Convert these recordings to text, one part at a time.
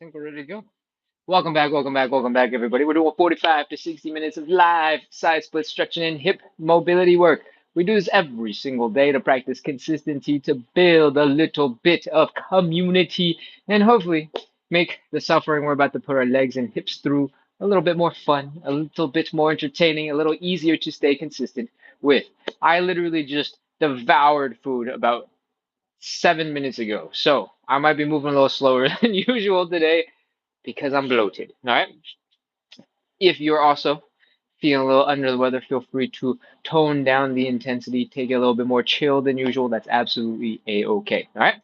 think we're ready to go. Welcome back, everybody. We're doing 45 to 60 minutes of live side split stretching and hip mobility work. We do this every single day to practice consistency, to build a little bit of community, and hopefully make the suffering we're about to put our legs and hips through a little bit more fun, a little bit more entertaining, a little easier to stay consistent with. I literally just devoured food about 7 minutes ago, so I might be moving a little slower than usual today because I'm bloated. All right. If you're also feeling a little under the weather, feel free to tone down the intensity, take it a little bit more chill than usual. That's absolutely a-okay. All right.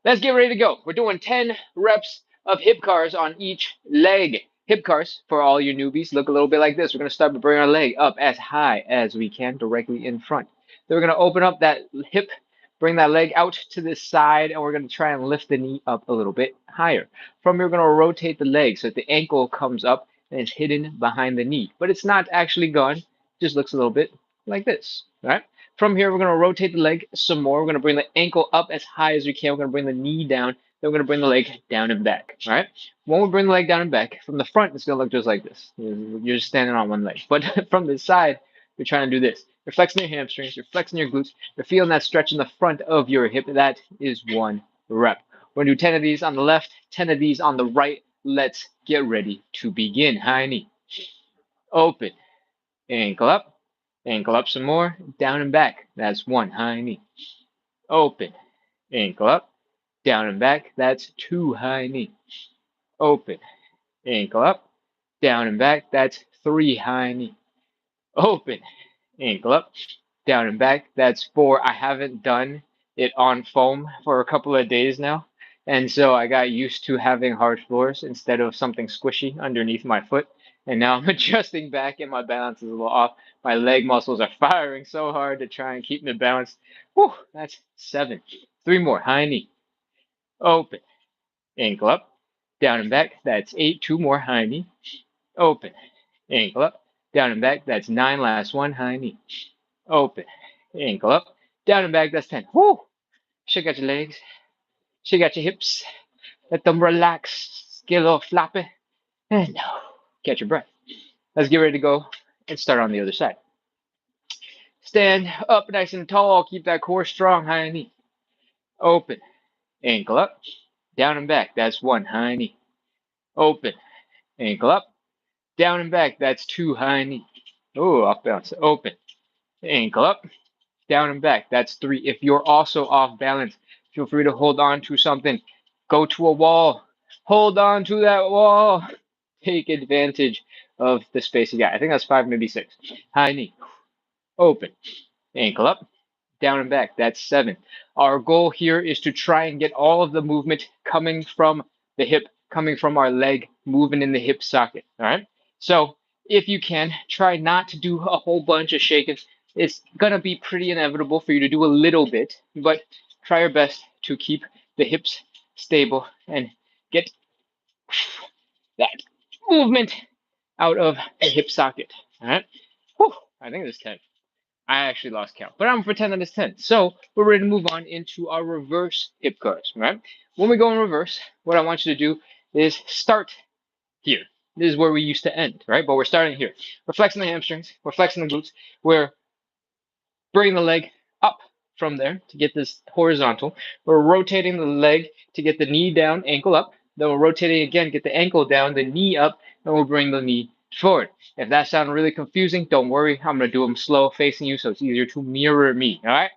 Let's get ready to go. We're doing 10 reps of hip cars on each leg. Hip cars, for all you newbies, look a little bit like this. We're going to start by bringing our leg up as high as we can, directly in front. Then we're going to open up that hip, bring that leg out to the side, and we're going to try and lift the knee up a little bit higher. From here, we're going to rotate the leg so that the ankle comes up and it's hidden behind the knee. But it's not actually gone, it just looks a little bit like this. All right. From here, we're going to rotate the leg some more. We're going to bring the ankle up as high as we can. We're going to bring the knee down. Then we're going to bring the leg down and back. All right. When we bring the leg down and back, from the front, it's going to look just like this. You're just standing on one leg. But from the side, you're trying to do this. You're flexing your hamstrings. You're flexing your glutes. You're feeling that stretch in the front of your hip. That is one rep. We're going to do 10 of these on the left, 10 of these on the right. Let's get ready to begin. High knee. Open. Ankle up some more, down and back. That's one high knee. Open, ankle up, down and back. That's two high knee. Open, ankle up, down and back. That's three high knee. Open, ankle up, down and back. That's four. I haven't done it on foam for a couple of days now. And so I got used to having hard floors instead of something squishy underneath my foot. And now I'm adjusting back and my balance is a little off. My leg muscles are firing so hard to try and keep me balanced. Whew, that's seven. Three more. High knee. Open. Ankle up. Down and back. That's eight. Two more. High knee. Open. Ankle up. Down and back. That's nine. Last one. High knee. Open. Ankle up. Down and back. That's 10. Whew. Shake out your legs. Shake out your hips. Let them relax. Get a little floppy. And catch your breath. Let's get ready to go and start on the other side. Stand up nice and tall. Keep that core strong. High knee. Open. Ankle up. Down and back. That's one high knee. Open. Ankle up. Down and back. That's two high knee. Oh, off balance. Open. Ankle up. Down and back. That's three. If you're also off balance, feel free to hold on to something. Go to a wall. Hold on to that wall. Take advantage of the space you got. I think that's five, maybe six. High knee. Open. Ankle up. Down and back. That's seven. Our goal here is to try and get all of the movement coming from the hip, coming from our leg, moving in the hip socket. All right. So if you can, try not to do a whole bunch of shaking. It's going to be pretty inevitable for you to do a little bit, but try your best to keep the hips stable and get that movement out of the hip socket. All right. Whew, I think it's 10. I actually lost count, but I'm gonna pretend that it's 10. So we're ready to move on into our reverse hip curls, right? When we go in reverse, what I want you to do is start here. This is where we used to end, right? But we're starting here. We're flexing the hamstrings, we're flexing the glutes, we're bringing the leg up from there to get this horizontal. We're rotating the leg to get the knee down, ankle up. Then we're rotating again, get the ankle down, the knee up, and we'll bring the knee forward. If that sounded really confusing, don't worry. I'm going to do them slow facing you so it's easier to mirror me. All right?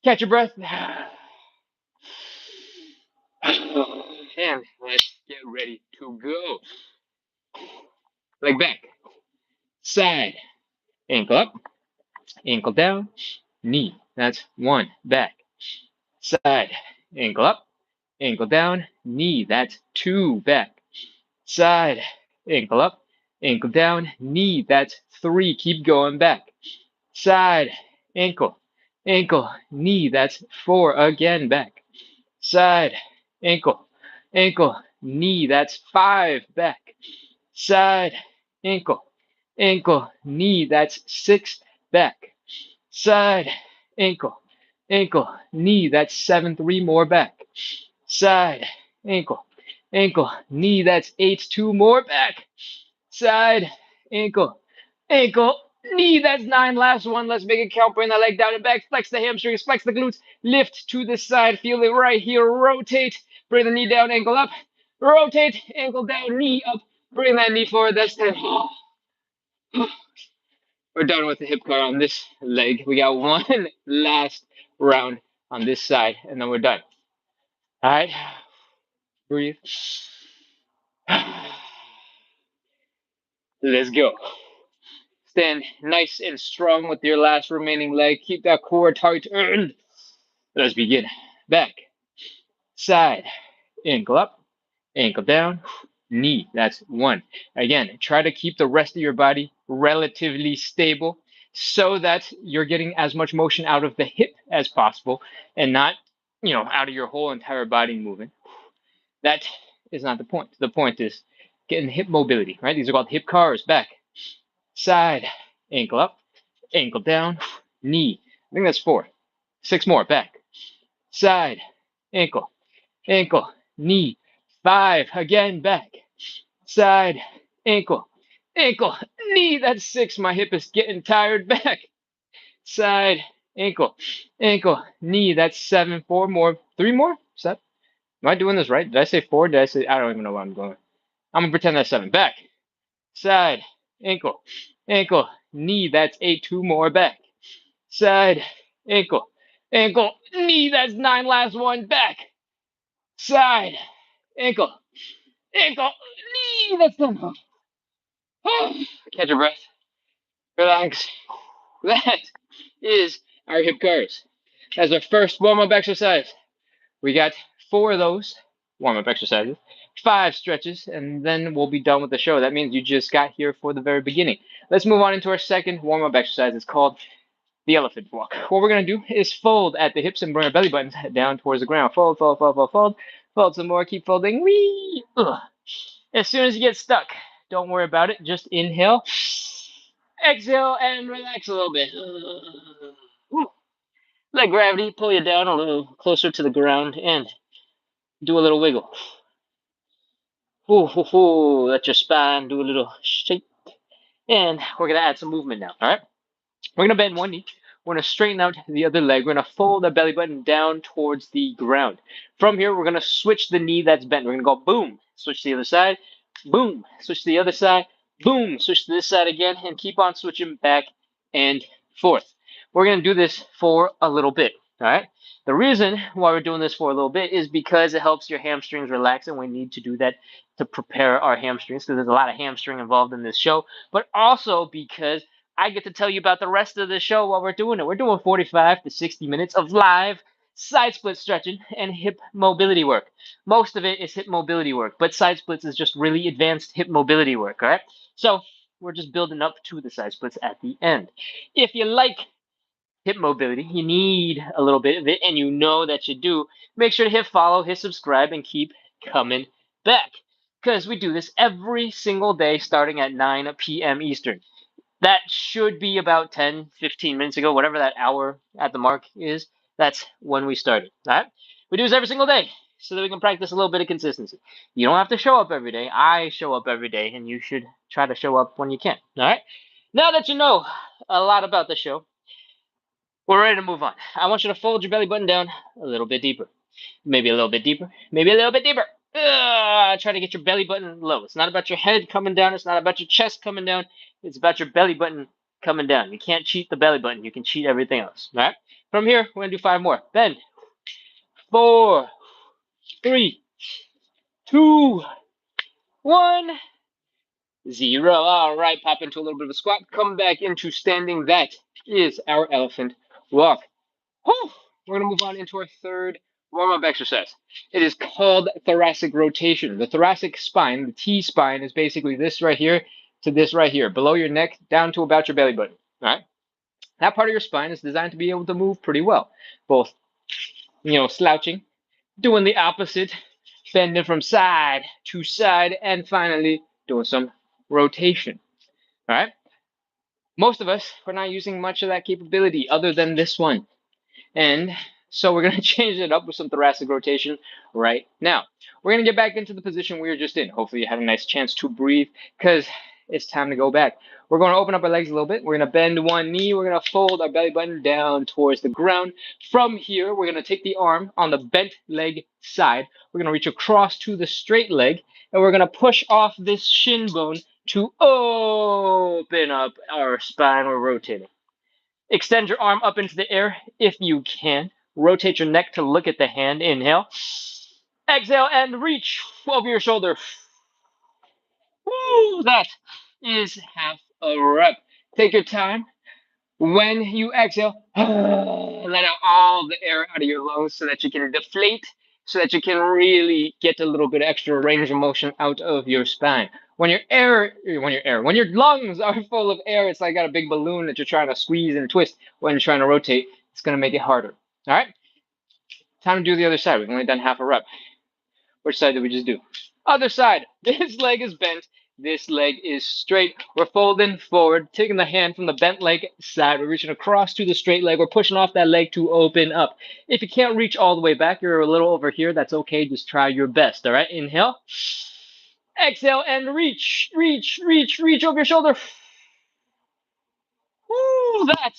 Catch your breath. And let's get ready to go. Leg back, side, ankle up, ankle down, knee. That's one. Back, side, ankle up, ankle down, knee. That's two. Back, side, ankle up, ankle down, knee. That's three. Keep going. Back, side, ankle, ankle, knee. That's four. Again. Back, side, ankle, ankle, knee. That's five. Back, side, ankle, ankle, knee. That's six. Back, side, ankle, ankle, knee. That's seven. Three more. Back, side, ankle, ankle, knee, that's 8, 2 more, back, side, ankle, ankle, knee, that's 9, last one, let's make it count, bring that leg down and back, flex the hamstrings, flex the glutes, lift to the side, feel it right here, rotate, bring the knee down, ankle up, rotate, ankle down, knee up, bring that knee forward, that's 10. We're done with the hip car on this leg. We got one last round on this side, and then we're done. All right, breathe. Let's go. Stand nice and strong with your last remaining leg. Keep that core tight. And let's begin. Back, side, ankle up, ankle down, knee. That's 1. Again, try to keep the rest of your body relatively stable so that you're getting as much motion out of the hip as possible and not, out of your whole entire body moving. That is not the point. The point is getting hip mobility, right? These are called hip cars. Back, side, ankle up, ankle down, knee. I think that's 4. 6 more. Back, side, ankle, ankle, knee. 5. Again, back, side, ankle, ankle, knee. That's 6. My hip is getting tired. Back, side, ankle, ankle, knee. That's 7. 4 more. 3 more? 7. Am I doing this right? Did I say 4? Did I say? I don't even know where I'm going. I'm gonna pretend that's 7. Back, side, ankle, ankle, knee. That's 8. 2 more. Back, side, ankle, ankle, knee. That's 9. Last one. Back, side, ankle, ankle, knee. That's 10. Catch your breath. Relax. That is our hip curls. That's our first warm-up exercise. We got 4 of those warm-up exercises, 5 stretches, and then we'll be done with the show. That means you just got here for the very beginning. Let's move on into our second warm-up exercise. It's called the elephant walk. What we're going to do is fold at the hips and bring our belly buttons down towards the ground. Fold, fold, fold, fold, fold. Fold some more. Keep folding. Whee! Ugh. As soon as you get stuck, don't worry about it. Just inhale, exhale, and relax a little bit. Let gravity pull you down a little closer to the ground and do a little wiggle. Let your spine do a little shake. And we're going to add some movement now, all right? We're going to bend one knee. We're going to straighten out the other leg. We're going to fold the belly button down towards the ground. From here, we're going to switch the knee that's bent. We're going to go boom, switch to the other side, boom, switch to the other side, boom, switch to this side again, and keep on switching back and forth. We're going to do this for a little bit, all right? The reason why we're doing this for a little bit is because it helps your hamstrings relax, and we need to do that to prepare our hamstrings because there's a lot of hamstring involved in this show, but also because I get to tell you about the rest of the show while we're doing it. We're doing 45 to 60 minutes of live side split stretching and hip mobility work. Most of it is hip mobility work, but side splits is just really advanced hip mobility work, all right? So we're just building up to the side splits at the end. If you like hip mobility, you need a little bit of it, and you know that you do, make sure to hit follow, hit subscribe, and keep coming back because we do this every single day starting at 9 p.m. Eastern. That should be about 10, 15 minutes ago, whatever that hour at the mark is. That's when we started. All right? We do this every single day so that we can practice a little bit of consistency. You don't have to show up every day. I show up every day, and you should try to show up when you can. All right? Now that you know a lot about the show, we're ready to move on. I want you to fold your belly button down a little bit deeper. Maybe a little bit deeper. Maybe a little bit deeper. Try to get your belly button low. It's not about your head coming down. It's not about your chest coming down. It's about your belly button coming down. You can't cheat the belly button. You can cheat everything else. All right? From here, we're going to do 5 more. Bend. 4, 3, 2, 1, 0. All right, pop into a little bit of a squat. Come back into standing. That is our elephant walk. Whew. We're going to move on into our third warm-up exercise. It is called thoracic rotation. The thoracic spine, the T-spine, is basically this right here to this right here, below your neck, down to about your belly button. All right? That part of your spine is designed to be able to move pretty well, both, slouching, doing the opposite, bending from side to side, and finally doing some rotation. All right? Most of us are not using much of that capability other than this one. And So we're going to change it up with some thoracic rotation right now. We're going to get back into the position we were just in. Hopefully you had a nice chance to breathe because it's time to go back. We're going to open up our legs a little bit. We're going to bend one knee. We're going to fold our belly button down towards the ground. From here, we're going to take the arm on the bent leg side. We're going to reach across to the straight leg, and we're going to push off this shin bone to open up our spine. We're rotating. Extend your arm up into the air if you can. Rotate your neck to look at the hand. Inhale. Exhale and reach over your shoulder. Woo, that is half a rep. Take your time. When you exhale, let out all the air out of your lungs so that you can deflate, so that you can really get a little bit extra range of motion out of your spine. When your lungs are full of air, it's like got a big balloon that you're trying to squeeze and twist. When you're trying to rotate, it's going to make it harder. All right? Time to do the other side. We've only done half a rep. Which side did we just do? Other side. This leg is bent. This leg is straight. We're folding forward, taking the hand from the bent leg side. We're reaching across to the straight leg. We're pushing off that leg to open up. If you can't reach all the way back, you're a little over here. That's okay. Just try your best. All right. Inhale. Exhale and reach, reach, reach, reach over your shoulder. Woo, that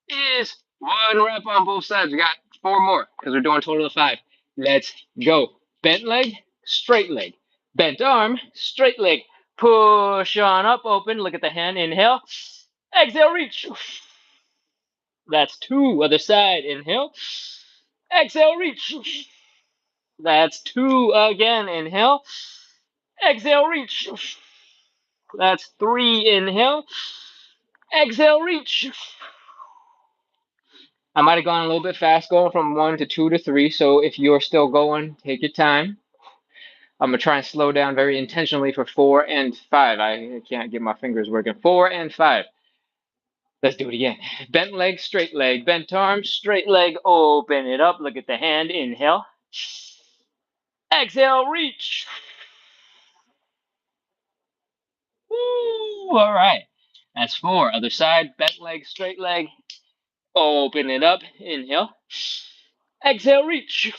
is one rep on both sides. We got 4 more because we're doing a total of 5. Let's go. Bent leg, straight leg. Bent arm, straight leg. Push on up, open. Look at the hand. Inhale. Exhale, reach. That's 2. Other side. Inhale. Exhale, reach. That's 2 again. Inhale. Exhale, reach. That's 3. Inhale. Exhale, reach. I might have gone a little bit fast going from 1 to 2 to 3. So if you're still going, take your time. I'm going to try and slow down very intentionally for 4 and 5. I can't get my fingers working. 4 and 5. Let's do it again. Bent leg, straight leg. Bent arm, straight leg. Open it up. Look at the hand. Inhale. Exhale, reach. Woo, all right. That's 4. Other side. Bent leg, straight leg. Open it up. Inhale. Exhale, reach.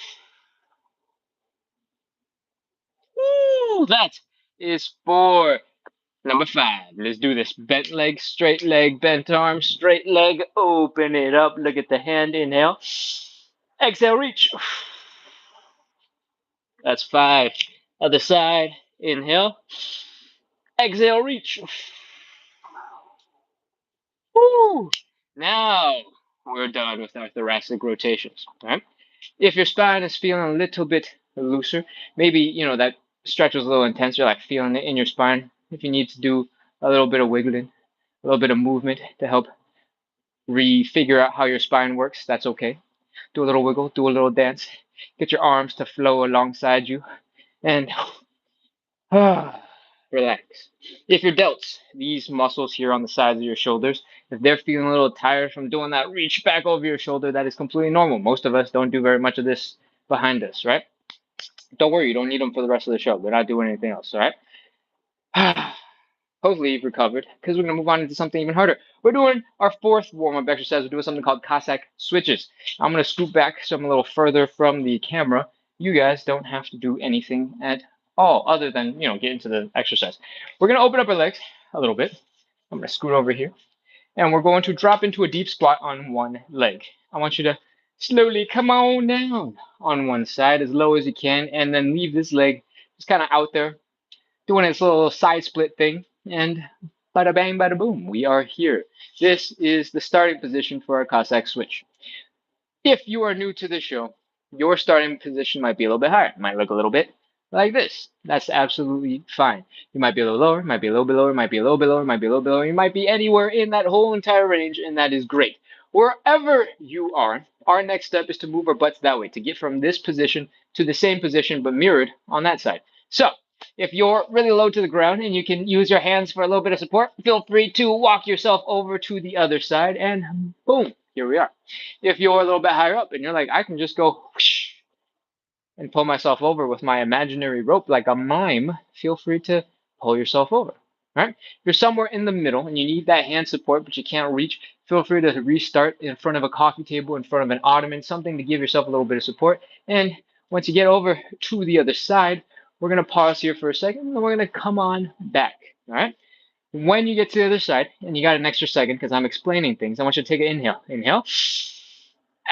Woo, that is 4. Number 5. Let's do this. Bent leg, straight leg, bent arm, straight leg. Open it up. Look at the hand. Inhale. Exhale, reach. That's 5. Other side. Inhale. Exhale, reach. Woo. Now we're done with our thoracic rotations. All right. If your spine is feeling a little bit looser, maybe that stretch was a little intense. You're like feeling it in your spine. If you need to do a little bit of wiggling, a little bit of movement to help figure out how your spine works, that's okay. Do a little wiggle, do a little dance. Get your arms to flow alongside you, and relax. If your delts, these muscles here on the sides of your shoulders, if they're feeling a little tired from doing that reach back over your shoulder, that is completely normal. Most of us don't do very much of this behind us, right? Don't worry, you don't need them for the rest of the show. They're not doing anything else, all right? Hopefully you've recovered, because we're going to move on into something even harder. We're doing our 4th warm-up exercise. We're doing something called Cossack switches. I'm going to scoot back so I'm a little further from the camera. You guys don't have to do anything at all other than, get into the exercise. We're going to open up our legs a little bit. I'm going to scoot over here. And we're going to drop into a deep squat on one leg. I want you to slowly come on down on one side as low as you can, and then leave this leg just kind of out there, doing its little side split thing, and bada bang, bada boom, we are here. This is the starting position for our Cossack switch. If you are new to the show, your starting position might be a little bit higher. It might look a little bit like this. That's absolutely fine. You might be a little lower, might be a little bit lower, might be a little bit lower, might be a little bit lower. You might be anywhere in that whole entire range, and that is great. Wherever you are, our next step is to move our butts that way, to get from this position to the same position, but mirrored on that side. So, if you're really low to the ground and you can use your hands for a little bit of support, feel free to walk yourself over to the other side, and boom, here we are. If you're a little bit higher up and you're like, I can just go whoosh and pull myself over with my imaginary rope like a mime, feel free to pull yourself over. All right. If you're somewhere in the middle and you need that hand support, but you can't reach, feel free to restart in front of a coffee table, in front of an ottoman, something to give yourself a little bit of support. And once you get over to the other side, we're going to pause here for a second, and then we're going to come on back. All right. When you get to the other side, and you got an extra second because I'm explaining things, I want you to take an inhale. Inhale.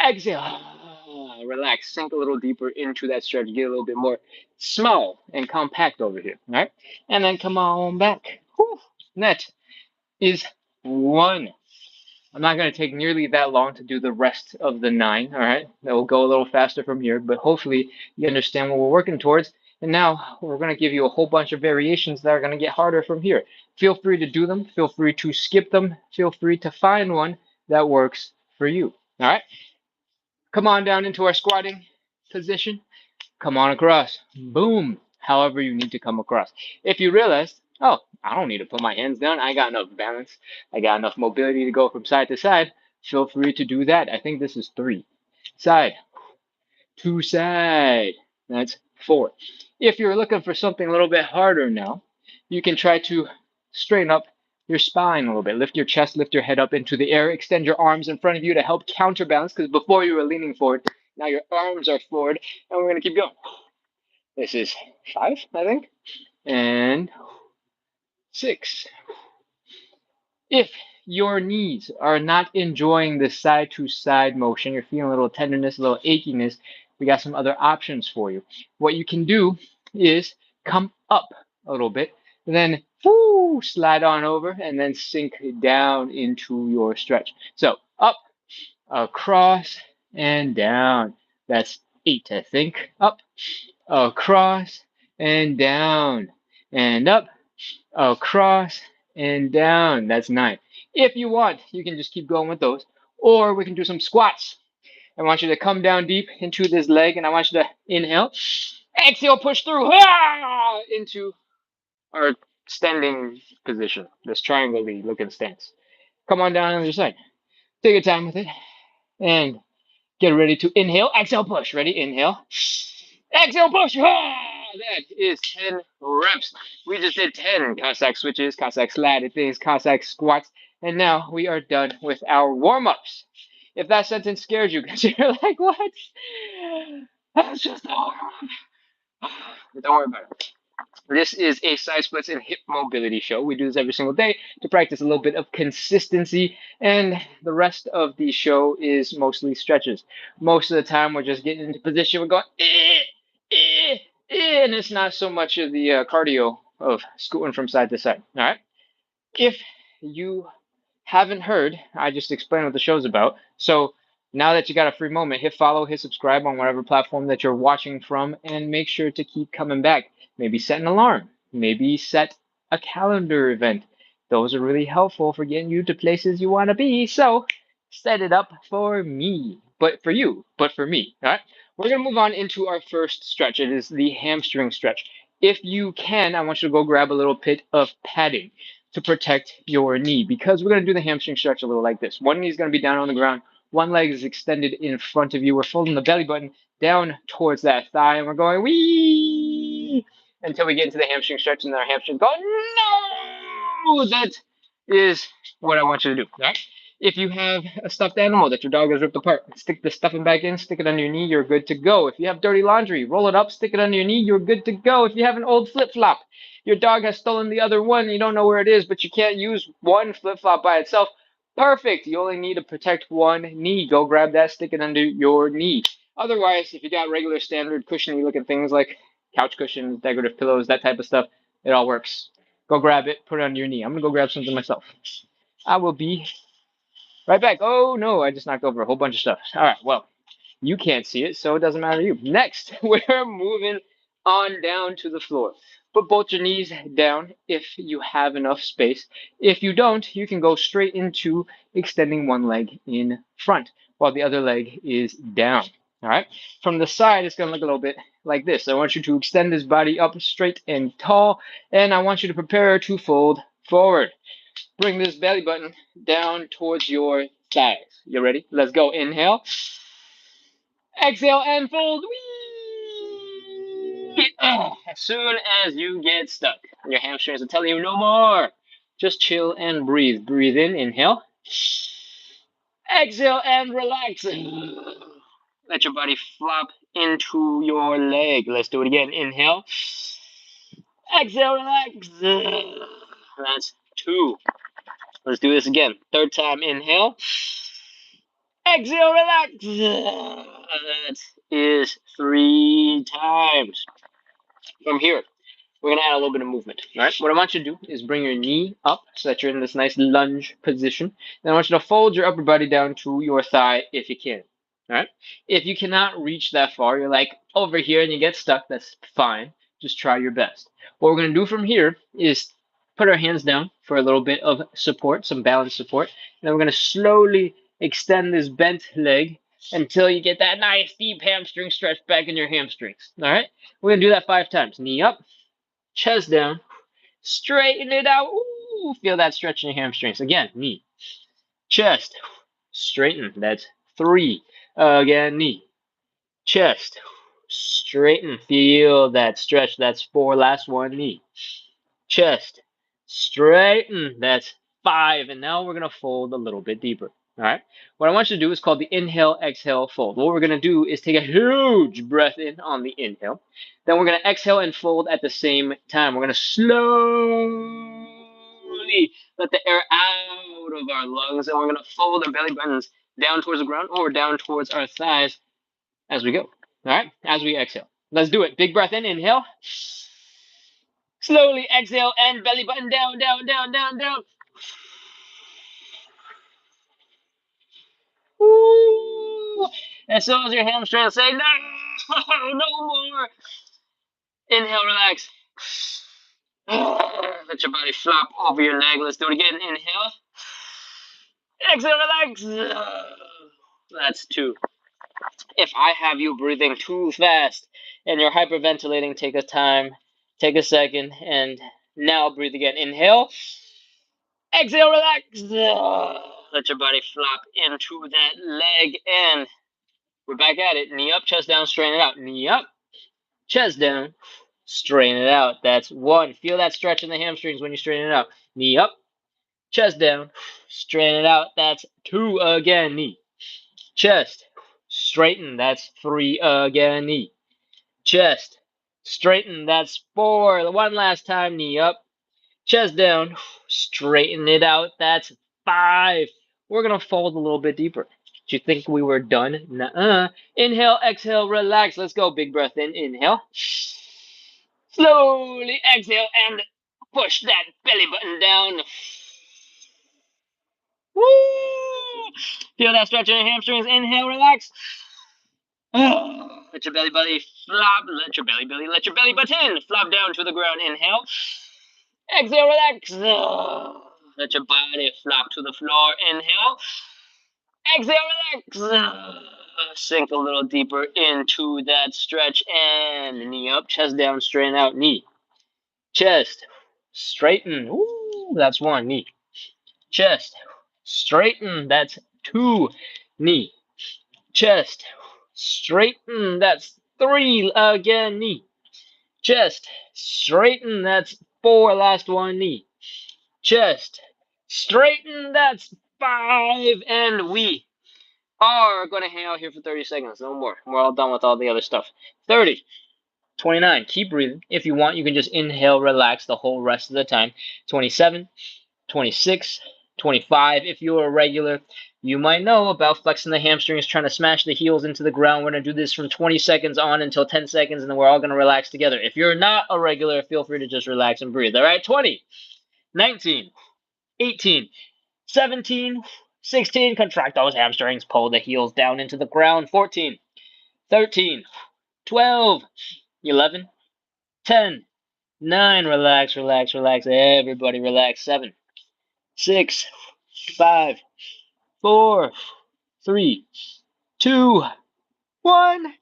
Exhale. Relax. Sink a little deeper into that stretch. Get a little bit more small and compact over here. All right. And then come on back. Whew. That is one. I'm not going to take nearly that long to do the rest of the 9. All right. That will go a little faster from here, but hopefully you understand what we're working towards. And now we're going to give you a whole bunch of variations that are going to get harder from here. Feel free to do them. Feel free to skip them. Feel free to find one that works for you. All right. Come on down into our squatting position. Come on across. Boom. However you need to come across. If you realize, oh, I don't need to put my hands down. I got enough balance. I got enough mobility to go from side to side. Feel free to do that. I think this is 3. Side. 2 side. That's 4. If you're looking for something a little bit harder now, you can try to straighten up your spine a little bit. Lift your chest, lift your head up into the air, extend your arms in front of you to help counterbalance, because before you were leaning forward, now your arms are forward, and we're going to keep going. This is 5, I think, and 6. If your knees are not enjoying the side to side motion, you're feeling a little tenderness, a little achiness, we got some other options for you. What you can do is come up a little bit, then whoo, slide on over, and then sink down into your stretch. So up, across, and down. That's 8, I think. Up, across, and down. And up, across, and down. That's 9. If you want, you can just keep going with those. Or we can do some squats. I want you to come down deep into this leg, and I want you to inhale. Exhale, push through into our standing position, this triangle looking stance. Come on down on the other side. Take your time with it. And get ready to inhale. Exhale, push. Ready? Inhale. Exhale, push. That is 10 reps. We just did 10 Cossack switches, Cossack slatted things, Cossack squats, and now we are done with our warm-ups. If that sentence scares you, because you're like, what? That's just a warm-up. Don't worry about it. This is a side splits and hip mobility show. We do this every single day to practice a little bit of consistency, and the rest of the show is mostly stretches. Most of the time, we're just getting into position. We're going, and it's not so much of the cardio of scooting from side to side. All right. If you haven't heard, I just explained what the show's about. So now that you got a free moment, hit follow, hit subscribe on whatever platform that you're watching from, and make sure to keep coming back. Maybe set an alarm. Maybe set a calendar event. Those are really helpful for getting you to places you want to be. So set it up for me, but for you, but for me. All right. We're going to move on into our first stretch. It is the hamstring stretch. If you can, I want you to go grab a little bit of padding to protect your knee, because we're going to do the hamstring stretch a little like this. One knee is going to be down on the ground. One leg is extended in front of you. We're folding the belly button down towards that thigh, and we're going wee until we get into the hamstring stretch, and then our hamstrings go, no! That is what I want you to do. All right? If you have a stuffed animal that your dog has ripped apart, stick the stuffing back in, stick it under your knee, you're good to go. If you have dirty laundry, roll it up, stick it under your knee, you're good to go. If you have an old flip-flop, your dog has stolen the other one, you don't know where it is, but you can't use one flip-flop by itself, perfect. You only need to protect one knee. Go grab that, stick it under your knee. Otherwise, if you got regular standard cushiony looking things like couch cushions, decorative pillows, that type of stuff, it all works. Go grab it, put it on your knee. I'm going to go grab something myself. I will be right back. Oh, no, I just knocked over a whole bunch of stuff. All right, well, you can't see it, so it doesn't matter to you. Next, we're moving on down to the floor. Put both your knees down if you have enough space. If you don't, you can go straight into extending one leg in front while the other leg is down. All right. From the side, it's going to look a little bit like this. I want you to extend this body up straight and tall, and I want you to prepare to fold forward. Bring this belly button down towards your thighs. You ready? Let's go. Inhale. Exhale and fold. Whee! As soon as you get stuck. And your hamstrings are telling you no more. Just chill and breathe. Breathe in, inhale. Exhale and relax. Let your body flop into your leg. Let's do it again. Inhale. Exhale, relax. That's 2. Let's do this again. Third time, inhale. Exhale, relax. That is 3 times. From here, we're going to add a little bit of movement. All right. What I want you to do is bring your knee up so that you're in this nice lunge position. Then I want you to fold your upper body down to your thigh if you can. All right. If you cannot reach that far, you're like over here and you get stuck, that's fine. Just try your best. What we're going to do from here is put our hands down for a little bit of support, some balance support. And then we're going to slowly extend this bent leg until you get that nice deep hamstring stretch back in your hamstrings. All right. We're going to do that 5 times. Knee up, chest down, straighten it out. Ooh, feel that stretch in your hamstrings. Again, knee, chest, straighten. That's 3. Again, knee, chest, straighten. Feel that stretch. That's 4. Last one, knee, chest, straighten. That's 5. And now we're going to fold a little bit deeper. All right. What I want you to do is called the inhale, exhale, fold. What we're going to do is take a huge breath in on the inhale. Then we're going to exhale and fold at the same time. We're going to slowly let the air out of our lungs. And we're going to fold our belly buttons down towards the ground or down towards our thighs as we go. All right. As we exhale. Let's do it. Big breath in. Inhale. Slowly exhale and belly button down, down, down, down, down. Woo! As soon as your hamstrings say, no, no more. Inhale, relax. Let your body flop over your leg. Let's do it again. Inhale. Exhale, relax. That's 2. If I have you breathing too fast and you're hyperventilating, take a time, take a second, and now breathe again. Inhale. Exhale, relax. Let your body flop into that leg, and we're back at it. Knee up, chest down, straighten it out. Knee up, chest down, straighten it out. That's 1. Feel that stretch in the hamstrings when you straighten it out. Knee up, chest down, straighten it out. That's 2 again. Knee, chest, straighten. That's 3 again. Knee, chest, straighten. That's 4. One last time. Knee up, chest down, straighten it out. That's 5. We're going to fold a little bit deeper. Did you think we were done? Nuh-uh. Inhale, exhale, relax. Let's go. Big breath in. Inhale. Slowly exhale and push that belly button down. Woo! Feel that stretch in your hamstrings. Inhale, relax. Let your belly flop. Let your belly button flop down to the ground. Inhale. Exhale, relax. Let your body flop to the floor. Inhale. Exhale, relax. Sink a little deeper into that stretch and knee up, chest down, straighten out. Knee, chest, straighten. Ooh, that's 1. Knee, chest, straighten. That's 2. Knee, chest, straighten. That's 3. Again, knee, chest, straighten. That's 4. Last one. Knee, chest, straighten. That's 5. And we are going to hang out here for 30 seconds. No more. We're all done with all the other stuff. 30, 29. Keep breathing. If you want, you can just inhale, relax the whole rest of the time. 27, 26, 25. If you're a regular, you might know about flexing the hamstrings, trying to smash the heels into the ground. We're going to do this from 20 seconds on until 10 seconds, and then we're all going to relax together. If you're not a regular, feel free to just relax and breathe. All right? 20, 19, 18, 17, 16, contract those hamstrings, pull the heels down into the ground. 14, 13, 12, 11, 10, 9, relax, relax, relax. Everybody relax. 7, 6, 5, 4, 3, 2, 1,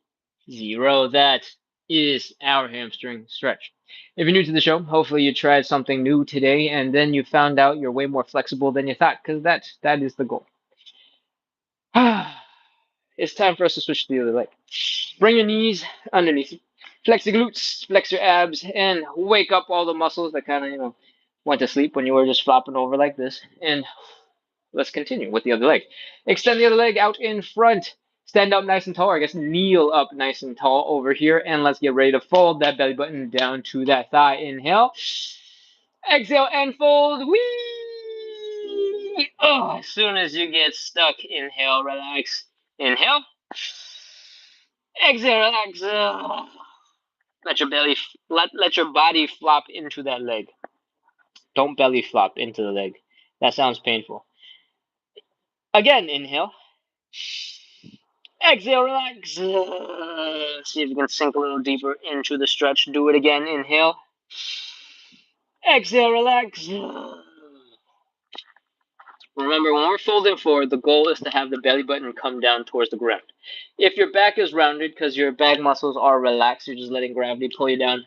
0. That is our hamstring stretch. If you're new to the show, hopefully you tried something new today and then you found out you're way more flexible than you thought, because that is the goal. It's time for us to switch to the other leg. Bring your knees underneath you. Flex your glutes, flex your abs, and wake up all the muscles that kind of, went to sleep when you were just flopping over like this. And let's continue with the other leg. Extend the other leg out in front. Stand up nice and tall, or I guess kneel up nice and tall over here. And let's get ready to fold that belly button down to that thigh. Inhale. Exhale and fold. Whee! Oh, as soon as you get stuck, inhale, relax. Inhale. Exhale, relax. Let your belly, let your body flop into that leg. Don't belly flop into the leg. That sounds painful. Again, inhale. Exhale, relax. See if you can sink a little deeper into the stretch. Do it again. Inhale. Exhale, relax. Remember, when we're folding forward, the goal is to have the belly button come down towards the ground. If your back is rounded because your back muscles are relaxed, you're just letting gravity pull you down,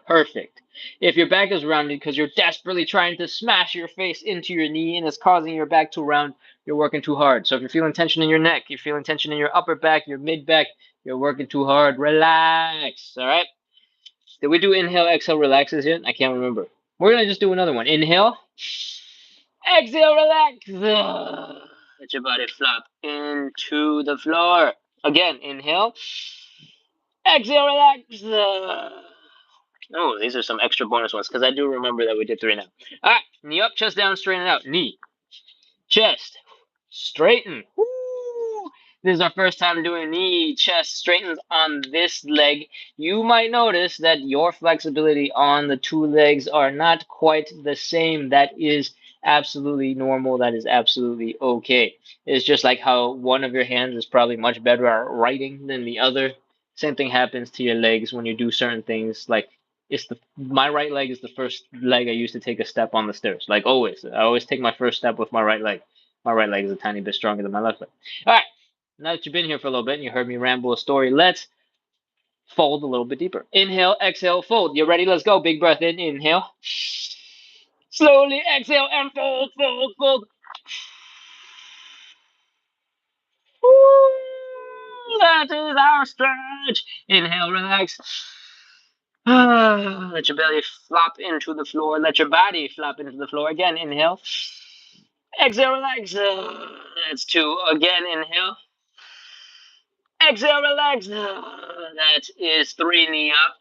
perfect. If your back is rounded because you're desperately trying to smash your face into your knee and it's causing your back to round, you're working too hard. So if you're feeling tension in your neck, you're feeling tension in your upper back, your mid back, you're working too hard. Relax. All right. Did we do inhale, exhale, relaxes yet? I can't remember. We're gonna just do another one. Inhale. Exhale, relax. Let your body flop into the floor. Again, inhale. Exhale, relax. Oh, these are some extra bonus ones because I do remember that we did 3 now. All right, knee up, chest down, straighten it out. Knee, chest, straighten. Woo! This is our first time doing knee, chest, straightens on this leg. You might notice that your flexibility on the 2 legs are not quite the same. That is absolutely normal. That is absolutely okay. It's just like how one of your hands is probably much better at writing than the other. Same thing happens to your legs when you do certain things. Like my right leg is the first leg I used to take a step on the stairs. Like always, I always take my first step with my right leg. My right leg is a tiny bit stronger than my left leg. All right, now that you've been here for a little bit and you heard me ramble a story, let's fold a little bit deeper. Inhale, exhale, fold. You ready? Let's go. Big breath in. Inhale. Slowly exhale and fold, fold, fold. Woo! That is our stretch. Inhale, relax. Let your belly flop into the floor. Let your body flop into the floor. Again, inhale. Exhale, relax. That's 2. Again, inhale. Exhale, relax. That is 3. Knee up.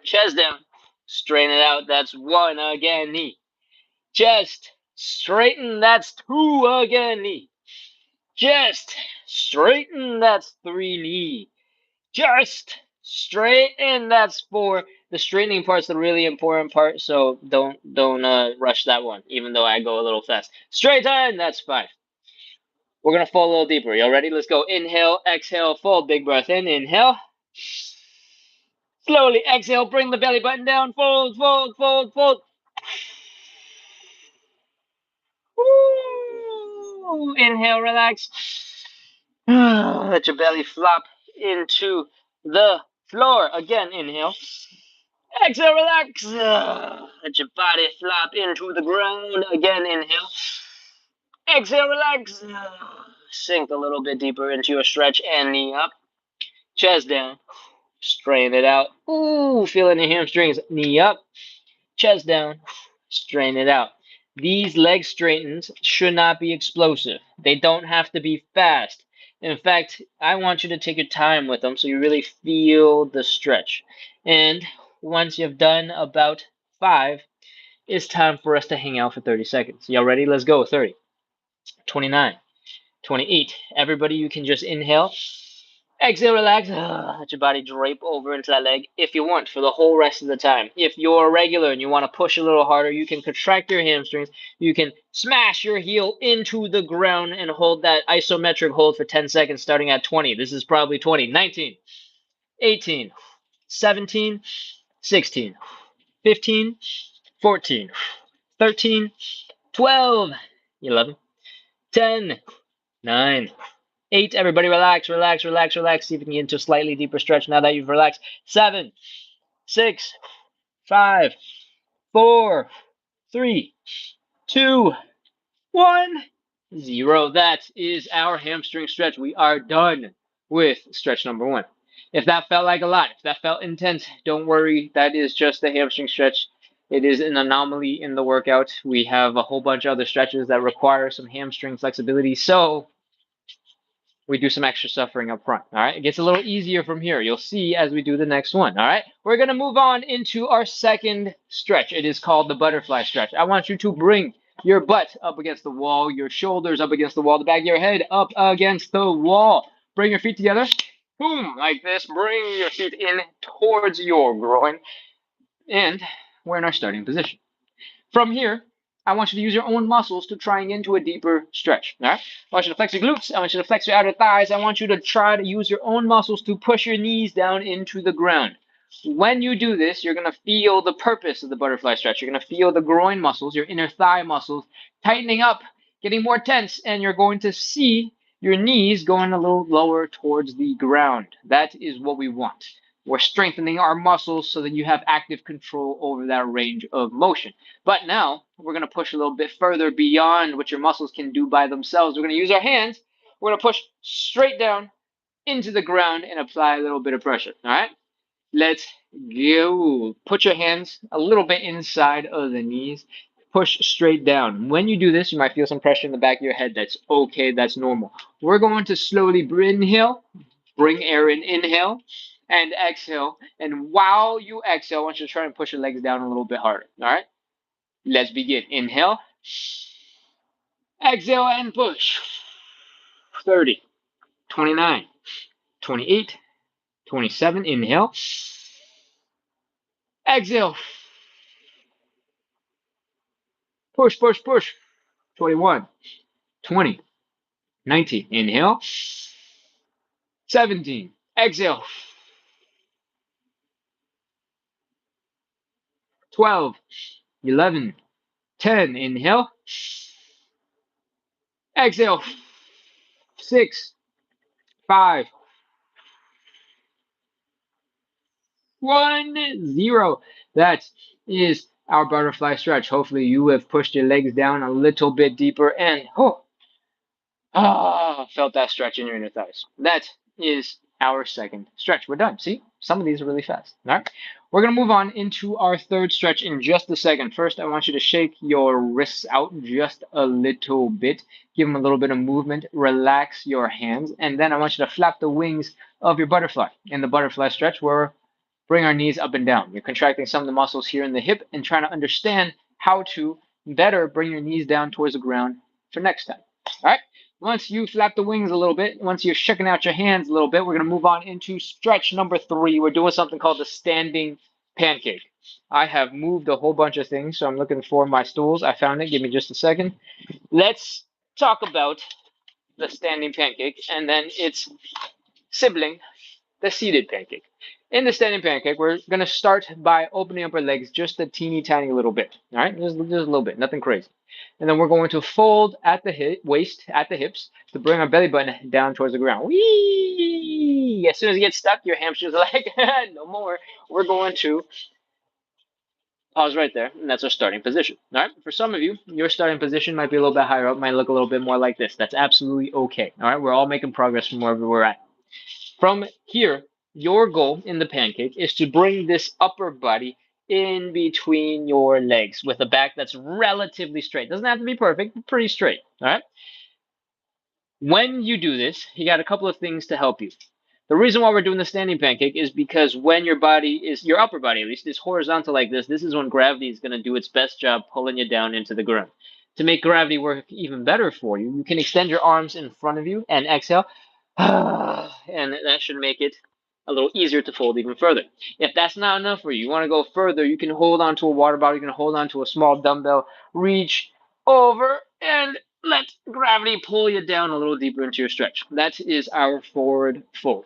Chest down. Straighten it out. That's 1. Again, knee. Chest. Straighten. That's 2. Again, knee. Chest. Straighten. That's 3. Knee. Just straighten. That's 4. The straightening part's the really important part, so don't rush that one, even though I go a little fast. Straighten. That's 5. We're gonna fold a little deeper. Y'all ready? Let's go. Inhale, exhale, fold. Big breath in. Inhale. Slowly exhale. Bring the belly button down. Fold, fold, fold, fold. Woo! Inhale, relax. Let your belly flop into the floor. Again, inhale. Exhale, relax. Let your body flop into the ground. Again, inhale. Exhale, relax. Sink a little bit deeper into your stretch and knee up. Chest down. Strain it out. Ooh, feeling the hamstrings. Knee up. Chest down. Strain it out. These leg straightens should not be explosive. They don't have to be fast. In fact, I want you to take your time with them so you really feel the stretch. And once you've done about 5, it's time for us to hang out for 30 seconds. Y'all ready? Let's go. 30, 29, 28. Everybody, you can just inhale. Exhale, relax. Let your body drape over into that leg if you want for the whole rest of the time. If you're a regular and you want to push a little harder, you can contract your hamstrings. You can smash your heel into the ground and hold that isometric hold for 10 seconds starting at 20. This is probably 20. 19, 18, 17, 16, 15, 14, 13, 12, 11, 10, 9, 8. Everybody relax, relax, relax, relax. See if you can get into a slightly deeper stretch now that you've relaxed. 7, 6, 5, 4, 3, 2, 1, 0. That is our hamstring stretch. We are done with stretch number 1. If that felt like a lot, if that felt intense, don't worry. That is just a hamstring stretch. It is an anomaly in the workout. We have a whole bunch of other stretches that require some hamstring flexibility. So we do some extra suffering up front. All right. It gets a little easier from here. You'll see as we do the next one. All right. We're going to move on into our second stretch. It is called the butterfly stretch. I want you to bring your butt up against the wall, your shoulders up against the wall, the back of your head up against the wall. Bring your feet together. Boom, like this. Bring your feet in towards your groin. And we're in our starting position. From here, I want you to use your own muscles to try and get into a deeper stretch. All right? I want you to flex your glutes. I want you to flex your outer thighs. I want you to try to use your own muscles to push your knees down into the ground. When you do this, you're going to feel the purpose of the butterfly stretch. You're going to feel the groin muscles, your inner thigh muscles, tightening up, getting more tense, and you're going to see your knees going a little lower towards the ground. That is what we want. We're strengthening our muscles so that you have active control over that range of motion. But now we're going to push a little bit further beyond what your muscles can do by themselves. We're going to use our hands. We're going to push straight down into the ground and apply a little bit of pressure. All right? Let's go. Put your hands a little bit inside of the knees. Push straight down. When you do this, you might feel some pressure in the back of your head. That's okay. That's normal. We're going to slowly inhale, bring air in, inhale, and exhale. And while you exhale, I want you to try and push your legs down a little bit harder. All right? Let's begin. Inhale, exhale, and push. 30, 29, 28, 27. Inhale, exhale, push, push, push. 21, 20, 19. Inhale, 17. Exhale, 12, 11, 10. Inhale, exhale, 6, 5, 1, 0. That is our butterfly stretch. Hopefully you have pushed your legs down a little bit deeper and felt that stretch in your inner thighs. That is our second stretch. We're done. See, some of these are really fast. All right. We're going to move on into our third stretch in just a second. First, I want you to shake your wrists out just a little bit. Give them a little bit of movement. Relax your hands. And then I want you to flap the wings of your butterfly. In the butterfly stretch, we're bring our knees up and down. You're contracting some of the muscles here in the hip and trying to understand how to better bring your knees down towards the ground for next time. All right. Once you flap the wings a little bit, once you're shaking out your hands a little bit, we're going to move on into stretch number 3. We're doing something called the standing pancake. I have moved a whole bunch of things, so I'm looking for my stools. I found it. Give me just a second. Let's talk about the standing pancake and then its sibling, the seated pancake. In the standing pancake, we're going to start by opening up our legs just a teeny tiny little bit. All right, just a little bit, nothing crazy. And then we're going to fold at the waist, at the hips, to bring our belly button down towards the ground. Whee! As soon as you get stuck, your hamstrings are like, no more. We're going to pause right there, and that's our starting position. All right, for some of you, your starting position might be a little bit higher up, might look a little bit more like this. That's absolutely okay. All right, we're all making progress from wherever we're at. From here, your goal in the pancake is to bring this upper body in between your legs with a back that's relatively straight. Doesn't have to be perfect, but pretty straight. All right. When you do this, you got a couple of things to help you. The reason why we're doing the standing pancake is because when your body is, your upper body at least, is horizontal like this is when gravity is going to do its best job pulling you down into the ground. To make gravity work even better for you, you can extend your arms in front of you and exhale. And that should make it a little easier to fold even further. If that's not enough for you, you want to go further, you can hold on to a water bottle, you can hold on to a small dumbbell, reach over and let gravity pull you down a little deeper into your stretch. That is our forward fold.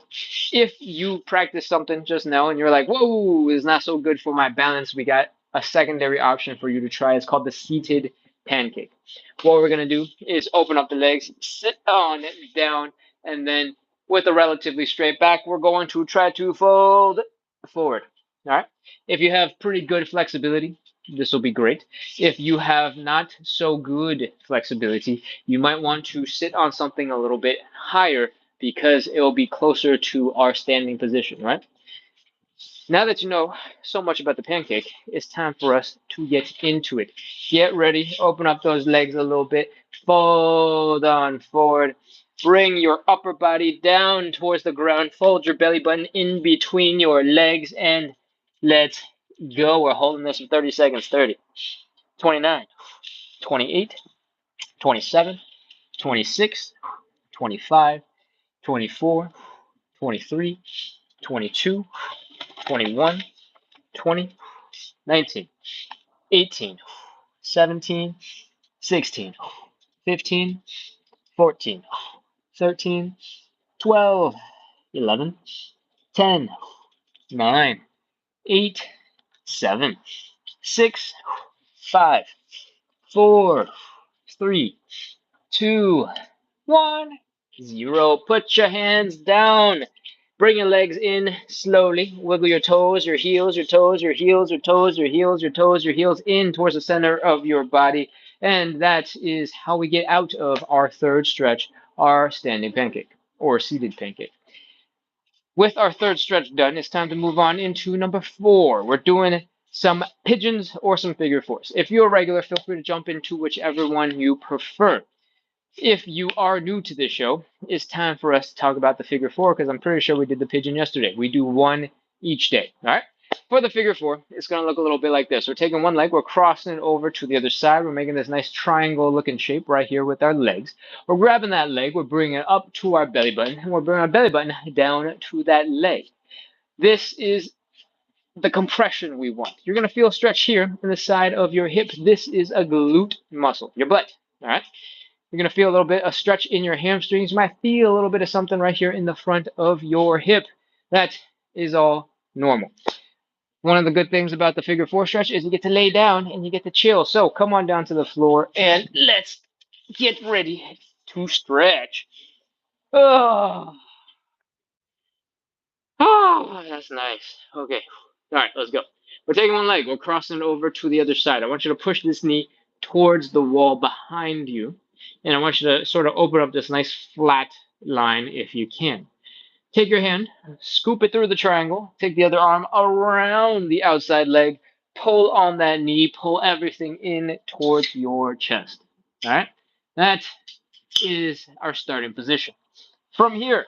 If you practice something just now and you're like, whoa, it's not so good for my balance, we got a secondary option for you to try. It's called the seated pancake. What we're going to do is open up the legs, sit on it down, and then with a relatively straight back, we're going to try to fold forward. All right. If you have pretty good flexibility, this will be great. If you have not so good flexibility, you might want to sit on something a little bit higher because it will be closer to our standing position, right? Now that you know so much about the pancake, it's time for us to get into it. Get ready, open up those legs a little bit, fold on forward, bring your upper body down towards the ground, fold your belly button in between your legs, and let's go. We're holding this for 30 seconds. 30, 29, 28, 27, 26, 25, 24, 23, 22, 21, 20, 19, 18, 17, 16, 15, 14, 13, 12, 11, 10, 9, 8, 7, 6, 5, 4, 3, 2, 1, 0. Put your hands down. Bring your legs in slowly. Wiggle your toes, your heels, your toes, your heels, your toes, your heels, your toes, your heels in towards the center of your body. And that is how we get out of our third stretch, our standing pancake or seated pancake. With our third stretch done, it's time to move on into number 4. We're doing some pigeons or some figure fours. If you're a regular, feel free to jump into whichever one you prefer. If you are new to this show, it's time for us to talk about the figure four because I'm pretty sure we did the pigeon yesterday. We do one each day. All right. For the figure four, it's going to look a little bit like this. We're taking one leg, we're crossing it over to the other side. We're making this nice triangle looking shape right here with our legs. We're grabbing that leg, we're bringing it up to our belly button, and we're bringing our belly button down to that leg. This is the compression we want. You're going to feel a stretch here in the side of your hip. This is a glute muscle, your butt. All right. You're going to feel a little bit of stretch in your hamstrings. You might feel a little bit of something right here in the front of your hip. That is all normal. One of the good things about the figure four stretch is you get to lay down and you get to chill. So come on down to the floor and let's get ready to stretch. Oh, that's nice. Okay. All right, let's go. We're taking one leg. We're crossing it over to the other side. I want you to push this knee towards the wall behind you. And I want you to sort of open up this nice flat line if you can. Take your hand, scoop it through the triangle, take the other arm around the outside leg, pull on that knee, pull everything in towards your chest. All right? That is our starting position. From here,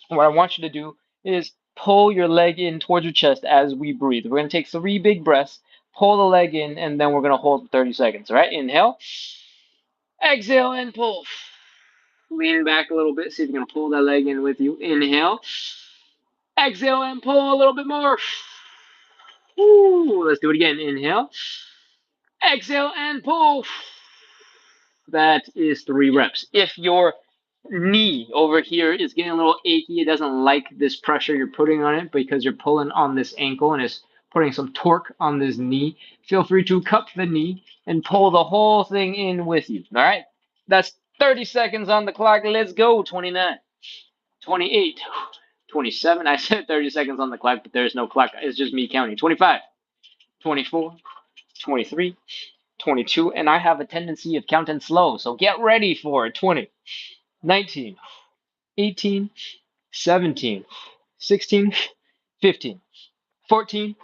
what I want you to do is pull your leg in towards your chest as we breathe. We're going to take 3 big breaths, pull the leg in, and then we're going to hold for 30 seconds. All right? Inhale, exhale, and pull. Lean back a little bit. See if you can pull that leg in with you. Inhale, exhale, and pull a little bit more. Woo. Let's do it again. Inhale, exhale, and pull. That is 3 reps. If your knee over here is getting a little achy, it doesn't like this pressure you're putting on it because you're pulling on this ankle and it's putting some torque on this knee, feel free to cup the knee and pull the whole thing in with you. All right? That's 30 seconds on the clock. Let's go. 29, 28, 27. I said 30 seconds on the clock, but there's no clock. It's just me counting. 25, 24, 23, 22, and I have a tendency of counting slow, so get ready for it. 20, 19, 18, 17, 16, 15, 14,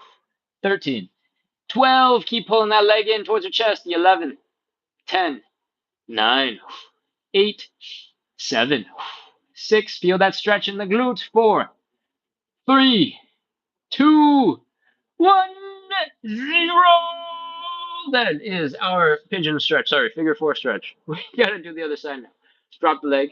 13, 12. Keep pulling that leg in towards your chest. 11, 10, 9, 8, 7, 6. Feel that stretch in the glutes. 4, 3, 2, 1, 0. That is our pigeon stretch. Sorry, figure four stretch. We gotta do the other side now. Drop the leg.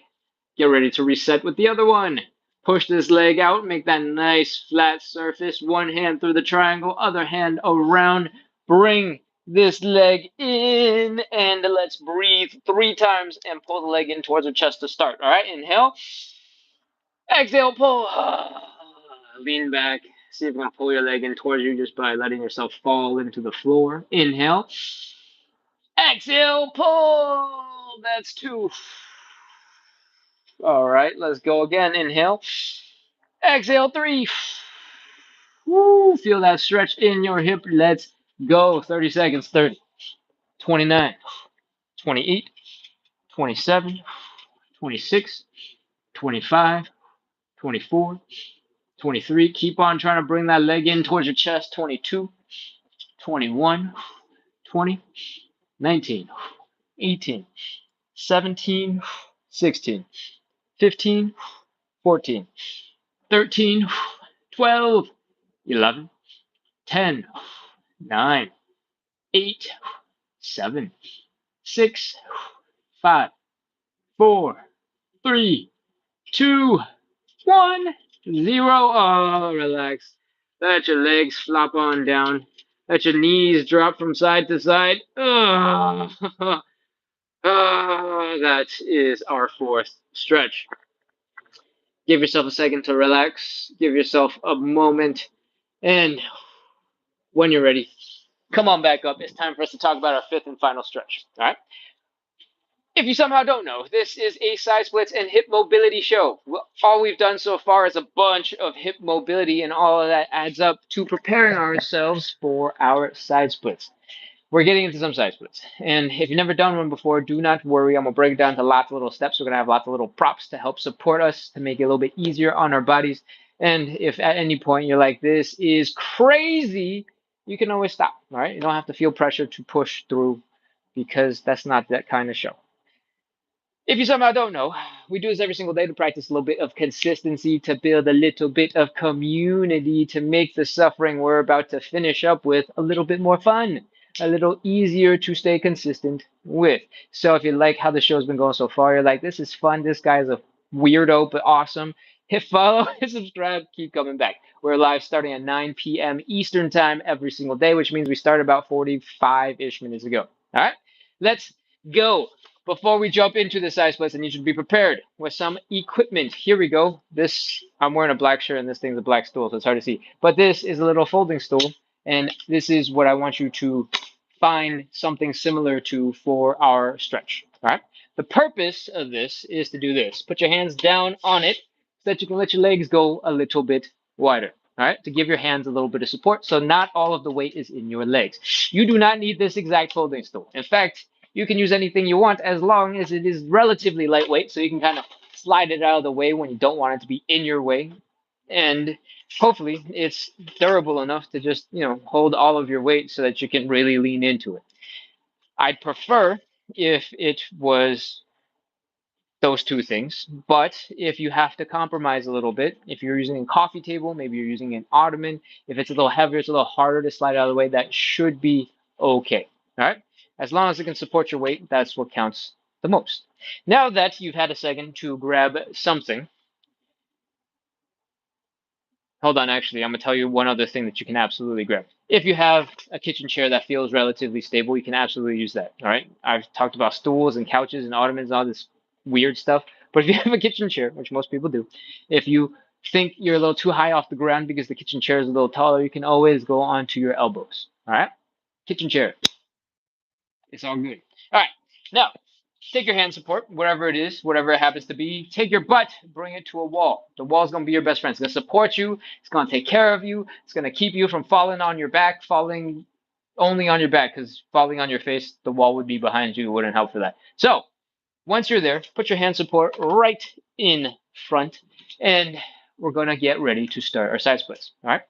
Get ready to reset with the other one. Push this leg out. Make that nice flat surface. One hand through the triangle, other hand around. Bring this leg in, and let's breathe 3 times and pull the leg in towards the chest to start. All right, inhale. Exhale, pull. Lean back. See if you can pull your leg in towards you just by letting yourself fall into the floor. Inhale. Exhale, pull. That's 2. All right, let's go again. Inhale. Exhale, 3. Woo, feel that stretch in your hip. Let's go. 30 seconds. 30, 29, 28, 27, 26, 25, 24, 23. Keep on trying to bring that leg in towards your chest. 22, 21, 20, 19, 18, 17, 16, 15, 14, 13, 12, 11, 10, 9, 8, 7, 6, 5, 4, 3, 2, 1, 0. Oh, relax. Let your legs flop on down. Let your knees drop from side to side. Oh, that is our fourth stretch. Give yourself a second to relax. Give yourself a moment. And when you're ready, come on back up. It's time for us to talk about our fifth and final stretch. All right? If you somehow don't know, this is a side splits and hip mobility show. All we've done so far is a bunch of hip mobility, and all of that adds up to preparing ourselves for our side splits. We're getting into some side splits. And if you've never done one before, do not worry. I'm going to break it down to lots of little steps. We're going to have lots of little props to help support us, to make it a little bit easier on our bodies. And if at any point you're like, this is crazy, you can always stop. All right? You don't have to feel pressure to push through, because that's not that kind of show. If you somehow don't know, we do this every single day to practice a little bit of consistency, to build a little bit of community, to make the suffering we're about to finish up with a little bit more fun, a little easier to stay consistent with. So if you like how the show's been going so far, you're like, this is fun, this guy's a weirdo, but awesome, hit follow, hit subscribe, keep coming back. We're live starting at 9 p.m. Eastern time every single day, which means we started about 45-ish minutes ago. All right, let's go. Before we jump into the side splits, I need you to be prepared with some equipment. Here we go. I'm wearing a black shirt and this thing's a black stool, so it's hard to see. But this is a little folding stool, and this is what I want you to find something similar to for our stretch. All right. The purpose of this is to do this. Put your hands down on it so that you can let your legs go a little bit wider. All right, to give your hands a little bit of support, so not all of the weight is in your legs. You do not need this exact folding stool. In fact, you can use anything you want as long as it is relatively lightweight, so you can kind of slide it out of the way when you don't want it to be in your way. And hopefully it's durable enough to just, hold all of your weight so that you can really lean into it. I'd prefer if it was those two things, but if you have to compromise a little bit, if you're using a coffee table, maybe you're using an ottoman, if it's a little heavier, it's a little harder to slide out of the way, that should be okay. All right, as long as it can support your weight, that's what counts the most. Now that you've had a second to grab something, hold on, actually, I'm going to tell you one other thing that you can absolutely grab. If you have a kitchen chair that feels relatively stable, you can absolutely use that. All right, I've talked about stools and couches and ottomans and all this weird stuff, but if you have a kitchen chair, which most people do, if you think you're a little too high off the ground because the kitchen chair is a little taller, you can always go onto your elbows. All right, kitchen chair, it's all good. All right, now take your hand support, whatever it is, whatever it happens to be. Take your butt, bring it to a wall. The wall's going to be your best friend. It's going to support you. It's going to take care of you. It's going to keep you from falling on your back, falling only on your back, because falling on your face, the wall would be behind you. It wouldn't help for that. So once you're there, put your hand support right in front, and we're going to get ready to start our side splits. All right.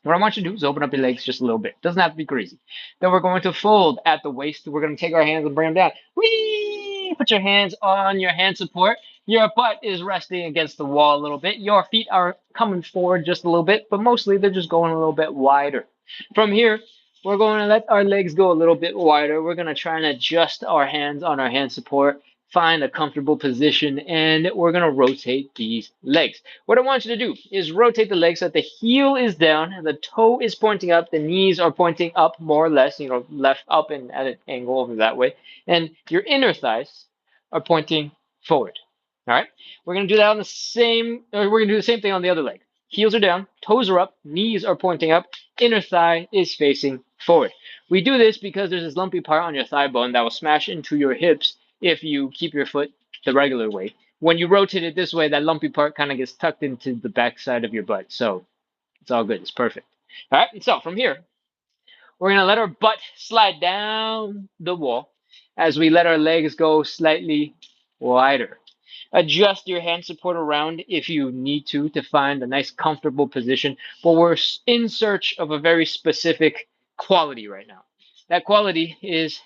What I want you to do is open up your legs just a little bit. Doesn't have to be crazy. Then we're going to fold at the waist. We're going to take our hands and bring them down. Whee! Put your hands on your hand support. Your butt is resting against the wall a little bit. Your feet are coming forward just a little bit, but mostly they're just going a little bit wider. From here, we're going to let our legs go a little bit wider. We're going to try and adjust our hands on our hand support, find a comfortable position, and we're going to rotate these legs. What I want you to do is rotate the legs so that the heel is down, the toe is pointing up, the knees are pointing up more or less, left up and at an angle over that way, and your inner thighs are pointing forward. All right, we're going to do that we're going to do the same thing on the other leg. Heels are down, toes are up, knees are pointing up, inner thigh is facing forward. We do this because there's this lumpy part on your thigh bone that will smash into your hips if you keep your foot the regular way. When you rotate it this way, that lumpy part kind of gets tucked into the back side of your butt. So it's all good. It's perfect. All right. And so from here, we're going to let our butt slide down the wall as we let our legs go slightly wider. Adjust your hand support around if you need to find a nice comfortable position. But we're in search of a very specific quality right now. That quality is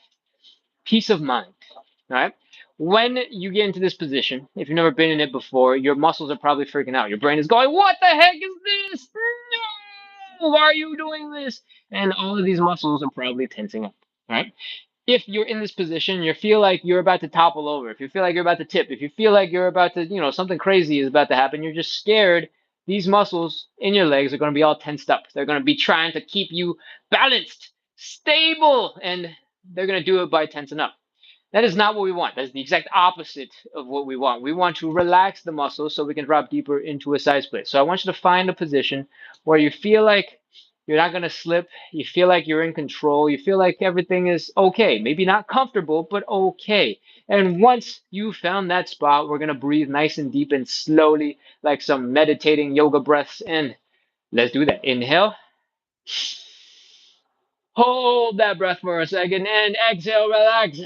peace of mind. All right. When you get into this position, if you've never been in it before, your muscles are probably freaking out. Your brain is going, "What the heck is this? No! Why are you doing this?" And all of these muscles are probably tensing up. All right. If you're in this position, you feel like you're about to topple over, if you feel like you're about to tip, if you feel like you're about to, something crazy is about to happen, you're just scared, these muscles in your legs are going to be all tensed up. They're going to be trying to keep you balanced, stable, and they're going to do it by tensing up. That is not what we want. That's the exact opposite of what we want. We want to relax the muscles so we can drop deeper into a side split. So I want you to find a position where you feel like you're not going to slip. You feel like you're in control. You feel like everything is okay. Maybe not comfortable, but okay. And once you found that spot, we're going to breathe nice and deep and slowly, like some meditating yoga breaths. And let's do that. Inhale. Hold that breath for a second and exhale, relax.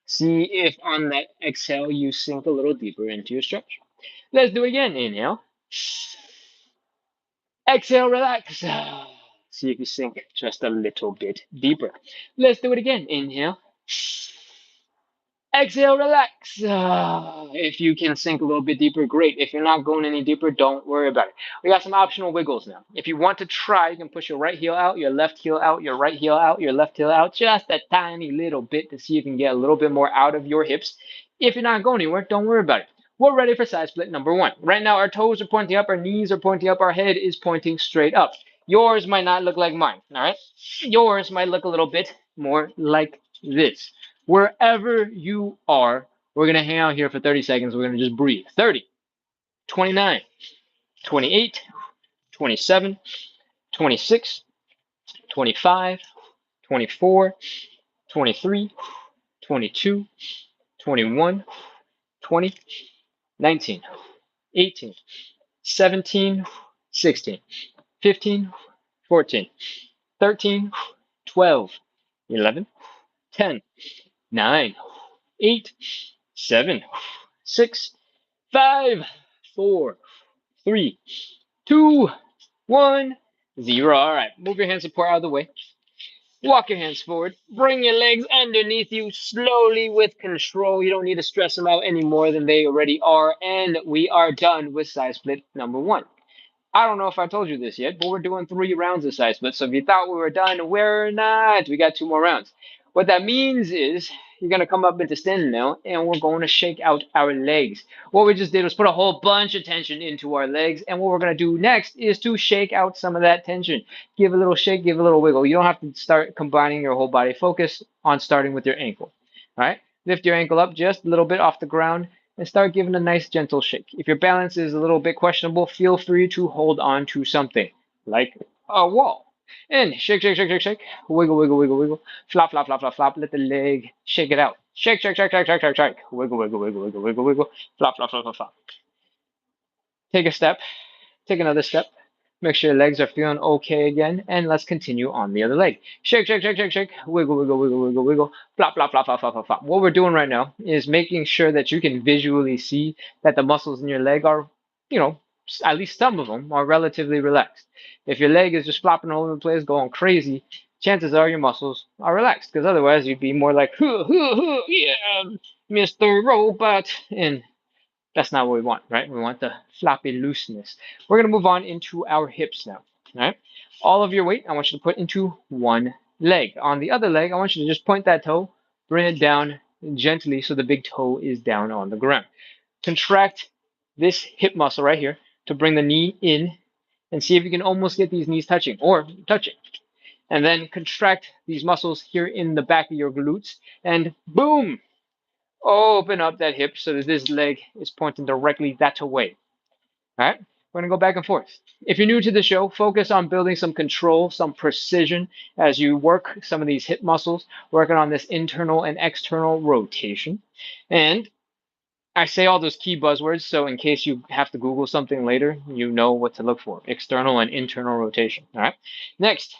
See if on that exhale you sink a little deeper into your stretch. Let's do it again. Inhale. Exhale, relax. See if you sink just a little bit deeper. Let's do it again. Inhale. Exhale, relax. If you can sink a little bit deeper, great. If you're not going any deeper, don't worry about it. We got some optional wiggles now. If you want to try, you can push your right heel out, your left heel out, your right heel out, your left heel out, just a tiny little bit to see if you can get a little bit more out of your hips. If you're not going anywhere, don't worry about it. We're ready for side split number one. Right now, our toes are pointing up, our knees are pointing up, our head is pointing straight up. Yours might not look like mine, all right? Yours might look a little bit more like this. Wherever you are, we're going to hang out here for 30 seconds. We're going to just breathe. 30, 29, 28, 27, 26, 25, 24, 23, 22, 21, 20, 19, 18, 17, 16, 15, 14, 13, 12, 11, 10, 9, 8, 7, 6, 5, 4, 3, 2, 1, 0. All right, move your hand support out of the way. Walk your hands forward. Bring your legs underneath you slowly with control. You don't need to stress them out any more than they already are. And we are done with side split number one. I don't know if I told you this yet, but we're doing 3 rounds of side split. So if you thought we were done, we're not. We got 2 more rounds. What that means is you're going to come up into standing now, and we're going to shake out our legs. What we just did was put a whole bunch of tension into our legs, and what we're going to do next is to shake out some of that tension. Give a little shake, give a little wiggle. You don't have to start combining your whole body. Focus on starting with your ankle. All right? Lift your ankle up just a little bit off the ground and start giving a nice gentle shake. If your balance is a little bit questionable, feel free to hold on to something like a wall. And shake, shake, shake, shake, shake. Wiggle, wiggle, wiggle, wiggle. Flop, flop, flop, flop, flop. Let the leg shake it out. Shake, shake, shake, shake, shake, shake, shake. Wiggle, wiggle, wiggle, wiggle, wiggle, wiggle. Flop, flop, flop, flop, flop. Take a step. Take another step. Make sure your legs are feeling okay again, and let's continue on the other leg. Shake, shake, shake, shake, shake. Wiggle, wiggle, wiggle, wiggle, wiggle. Flop, flop, flop, flop, flop, flop, flop. What we're doing right now is making sure that you can visually see that the muscles in your leg are, at least some of them are relatively relaxed. If your leg is just flopping all over the place, going crazy, chances are your muscles are relaxed, because otherwise you'd be more like, yeah, Mr. Robot, and that's not what we want, right? We want the floppy looseness. We're going to move on into our hips now, right? All of your weight, I want you to put into one leg. On the other leg, I want you to just point that toe, bring it down gently so the big toe is down on the ground. Contract this hip muscle right here to bring the knee in and see if you can almost get these knees touching or touching. And then contract these muscles here in the back of your glutes and boom, open up that hip so that this leg is pointing directly that way. All right, we're gonna go back and forth. If you're new to the show, focus on building some control, some precision as you work some of these hip muscles, working on this internal and external rotation. And I say all those key buzzwords, so in case you have to Google something later, you know what to look for. External and internal rotation. All right, next,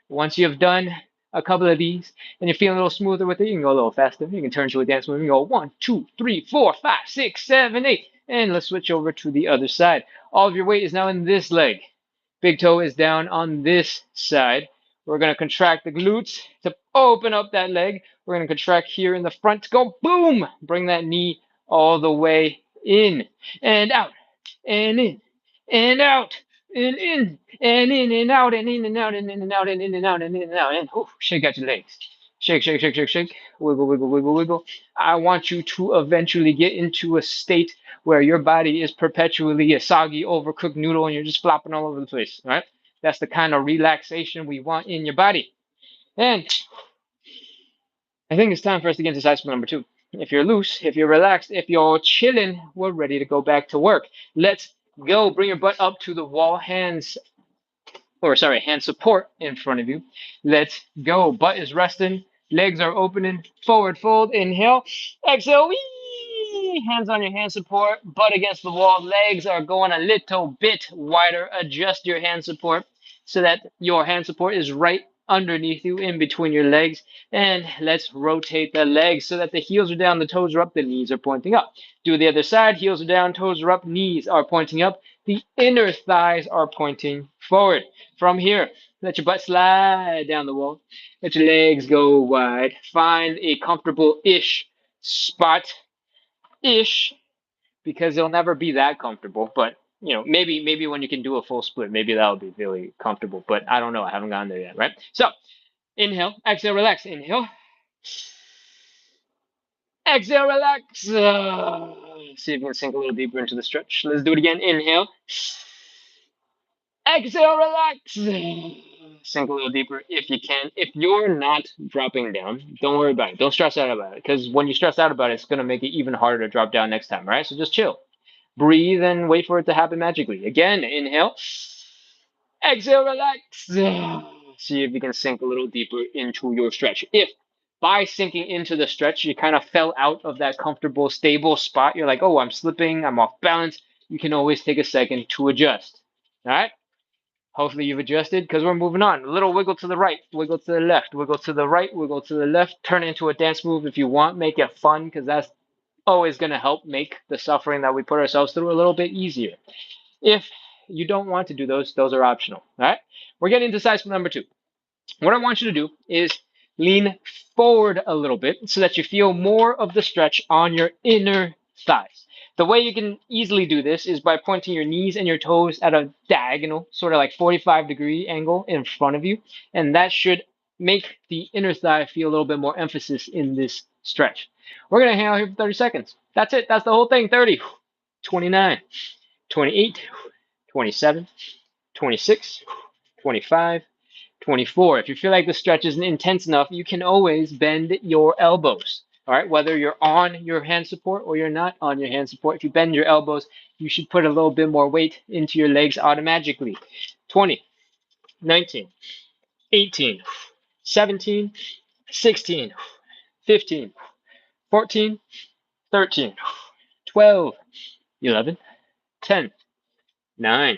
once you have done a couple of these, and you're feeling a little smoother with it, you can go a little faster. You can turn to a dance move and go 1, 2, 3, 4, 5, 6, 7, 8. And let's switch over to the other side. All of your weight is now in this leg. Big toe is down on this side. We're going to contract the glutes to open up that leg. We're going to contract here in the front to go boom. Bring that knee all the way in and out and in and out and in and out and in and out and in and out and in and out and in and out and shake out your legs. Shake, shake, shake, shake, shake. Wiggle, wiggle, wiggle, wiggle. I want you to eventually get into a state where your body is perpetually a soggy, overcooked noodle and you're just flopping all over the place. All right? That's the kind of relaxation we want in your body. And I think it's time for us to get into side split number 2. If you're loose, if you're relaxed, if you're chilling, we're ready to go back to work. Let's go. Bring your butt up to the wall, hand support in front of you. Let's go. Butt is resting, legs are opening, forward fold, inhale, exhale, wee! Hands on your hand support, butt against the wall, legs are going a little bit wider. Adjust your hand support so that your hand support is right underneath you, in between your legs. And let's rotate the legs so that the heels are down, the toes are up, the knees are pointing up. Do the other side, heels are down, toes are up, knees are pointing up. The inner thighs are pointing forward. From here, let your butt slide down the wall. Let your legs go wide. Find a comfortable-ish spot. Ish, because it'll never be that comfortable. But, maybe when you can do a full split, maybe that'll be really comfortable. But I don't know. I haven't gotten there yet, right? So, inhale, exhale, relax. Inhale. Exhale, relax. See if you can sink a little deeper into the stretch. Let's do it again. Inhale. Exhale, relax. Sink a little deeper if you can. If you're not dropping down, don't worry about it. Don't stress out about it, because when you stress out about it, it's going to make it even harder to drop down next time, all right? So just chill. Breathe and wait for it to happen magically. Again, inhale. Exhale, relax. See if you can sink a little deeper into your stretch. If by sinking into the stretch, you kind of fell out of that comfortable, stable spot, you're like, oh, I'm slipping, I'm off balance, you can always take a second to adjust, all right? Hopefully you've adjusted, because we're moving on. A little wiggle to the right, wiggle to the left, wiggle to the right, wiggle to the left. Turn it into a dance move if you want. Make it fun, because that's always going to help make the suffering that we put ourselves through a little bit easier. If you don't want to do those are optional. All right? We're getting into side split number 2. What I want you to do is lean forward a little bit so that you feel more of the stretch on your inner thighs. The way you can easily do this is by pointing your knees and your toes at a diagonal, sort of like 45-degree angle in front of you. And that should make the inner thigh feel a little bit more emphasis in this stretch. We're going to hang out here for 30 seconds. That's it. That's the whole thing. 30, 29, 28, 27, 26, 25, 24. If you feel like the stretch isn't intense enough, you can always bend your elbows. All right, whether you're on your hand support or you're not on your hand support, if you bend your elbows, you should put a little bit more weight into your legs automatically. 20, 19, 18, 17, 16, 15, 14, 13, 12, 11, 10, 9,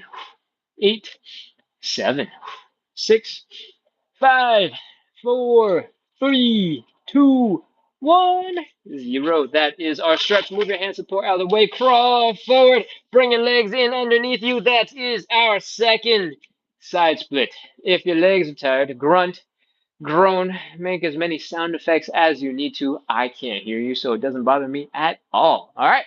8, 7, 6, 5, 4, 3, 2, 1, 0. That is our stretch. Move your hand support out of the way. Crawl forward. Bring your legs in underneath you. That is our second side split. If your legs are tired, grunt, groan, make as many sound effects as you need to. I can't hear you, so it doesn't bother me at all. All right.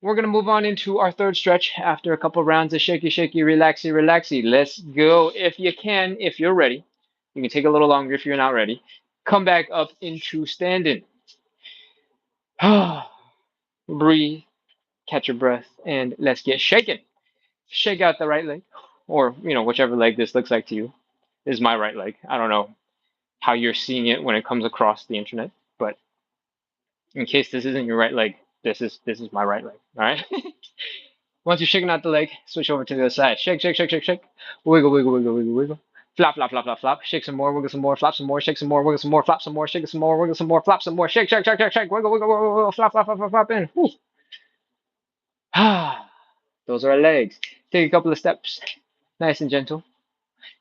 We're going to move on into our third stretch after a couple rounds of shaky, shaky, relaxy, relaxy. Let's go. If you can, if you're ready, you can take a little longer if you're not ready. Come back up into standing. Breathe, catch your breath, and let's get shaken. Shake out the right leg, or, whichever leg this looks like to you. This is my right leg. I don't know how you're seeing it when it comes across the internet, but in case this isn't your right leg, this is my right leg, all right? Once you're shaking out the leg, switch over to the other side. Shake, shake, shake, shake, shake. Wiggle, wiggle, wiggle, wiggle, wiggle. Flop, flop, flop, flop, flop. Shake some more, wiggle some more, flop some more, shake some more, wiggle some more, flop some more, shake some more, wiggle some more, flop some more, shake, shake, shake, shake, shake, wiggle, wiggle, wiggle, wiggle, flop, flop, flop, flop, flop, in. Those are our legs. Take a couple of steps, nice and gentle.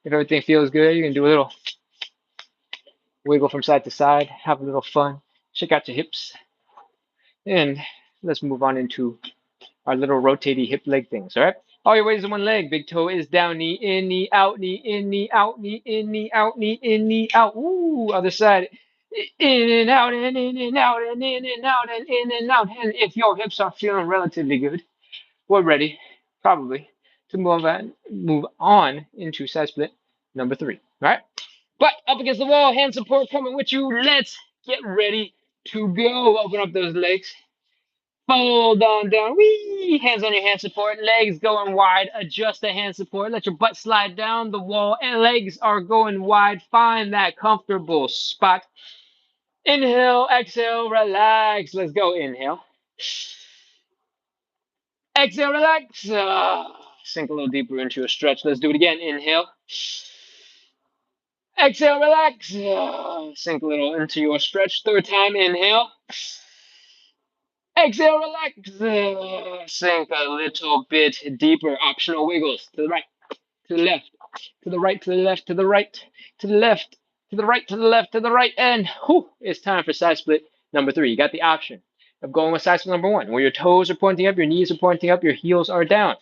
If everything feels good, you can do a little Wiggle from side to side. Have a little fun. Shake out your hips. And let's move on into our little rotating hip leg things, all right? All your weight is in one leg. Big toe is down, knee in, knee out, knee in, knee out, knee in, knee out, knee in, knee out. Ooh, other side. In and out, and in and out, and in and out, and in and out. And if your hips are feeling relatively good, we're ready, probably, to move on into side split number 3. All right? But up against the wall, hand support coming with you. Let's get ready to go. Open up those legs. Fold on down. Whee! Hands on your hand support. Legs going wide. Adjust the hand support. Let your butt slide down the wall. And legs are going wide. Find that comfortable spot. Inhale, exhale, relax. Let's go. Inhale. Exhale, relax. Sink a little deeper into a stretch. Let's do it again. Inhale. Exhale, relax. Sink a little into your stretch. Third time. Inhale. Exhale, relax. Sink a little bit deeper. Optional wiggles to the right, to the left, to the right, to the left, to the right, to the left, to the right, to the left, to the right. And whew, it's time for side split number 3. You got the option of going with side split number 1, where your toes are pointing up, your knees are pointing up, your heels are down.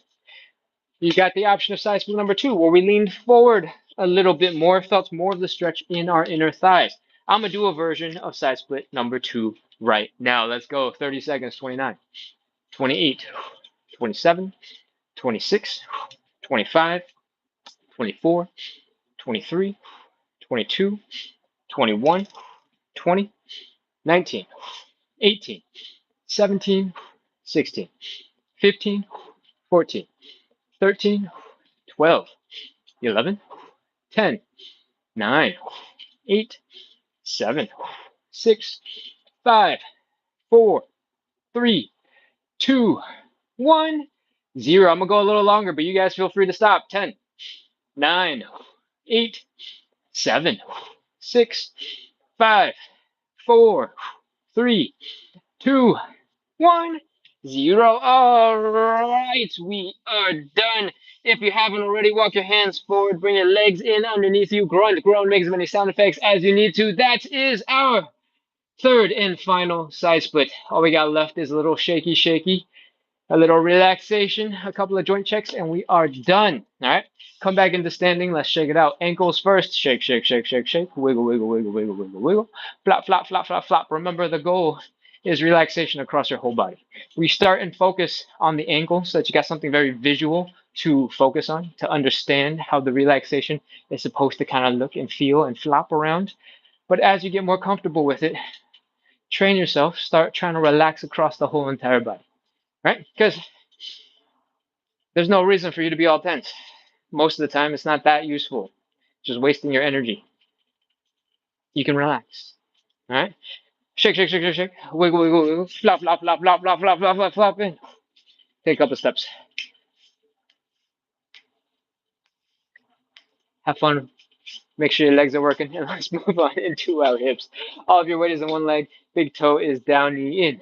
You got the option of side split number 2, where we leaned forward a little bit more, felt more of the stretch in our inner thighs. I'm going to do a version of side split number 2 right now. Let's go. 30 seconds. 29, 28, 27, 26, 25, 24, 23, 22, 21, 20, 19, 18, 17, 16, 15, 14, 13, 12, 11, 10, 9, 8, 7, 6, 5, 4, 3, 2, 1, 0. I'm going to go a little longer, but you guys feel free to stop. 10, 9, 8, 7, 6, 5, 4, 3, 2, 1, 0. All right, we are done. If you haven't already, walk your hands forward, bring your legs in underneath you, grunt, groan, make as many sound effects as you need to. That is our third and final side split. All we got left is a little shaky, shaky, a little relaxation, a couple of joint checks, and we are done. All right, come back into standing. Let's shake it out. Ankles first. Shake, shake, shake, shake, shake. Wiggle, wiggle, wiggle, wiggle, wiggle, wiggle. Flop, flop, flop, flop, flop. Remember, the goal is relaxation across your whole body. We start and focus on the ankle so that you got something very visual to focus on, to understand how the relaxation is supposed to kind of look and feel and flop around. But as you get more comfortable with it, train yourself, start trying to relax across the whole entire body, right? Because there's no reason for you to be all tense. Most of the time, it's not that useful. Just wasting your energy. You can relax, all right? Shake, shake, shake, shake, shake. Wiggle, wiggle, wiggle. Flop, flop, flop, flop, flop, flop, flop, flop, flop. In. Take a couple steps. Have fun. Make sure your legs are working. And let's move on into our hips. All of your weight is in one leg. Big toe is down, knee in,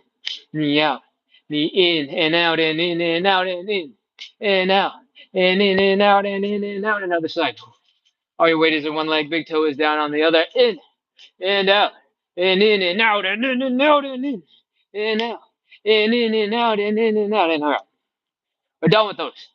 knee out, knee in and out, and in and out, and in and out, and in and out, and in and out. Another side. All your weight is in one leg. Big toe is down on the other. In and out, and in and out, and in and out, and in and out, and in and out, and in and out, and out. We're done with those.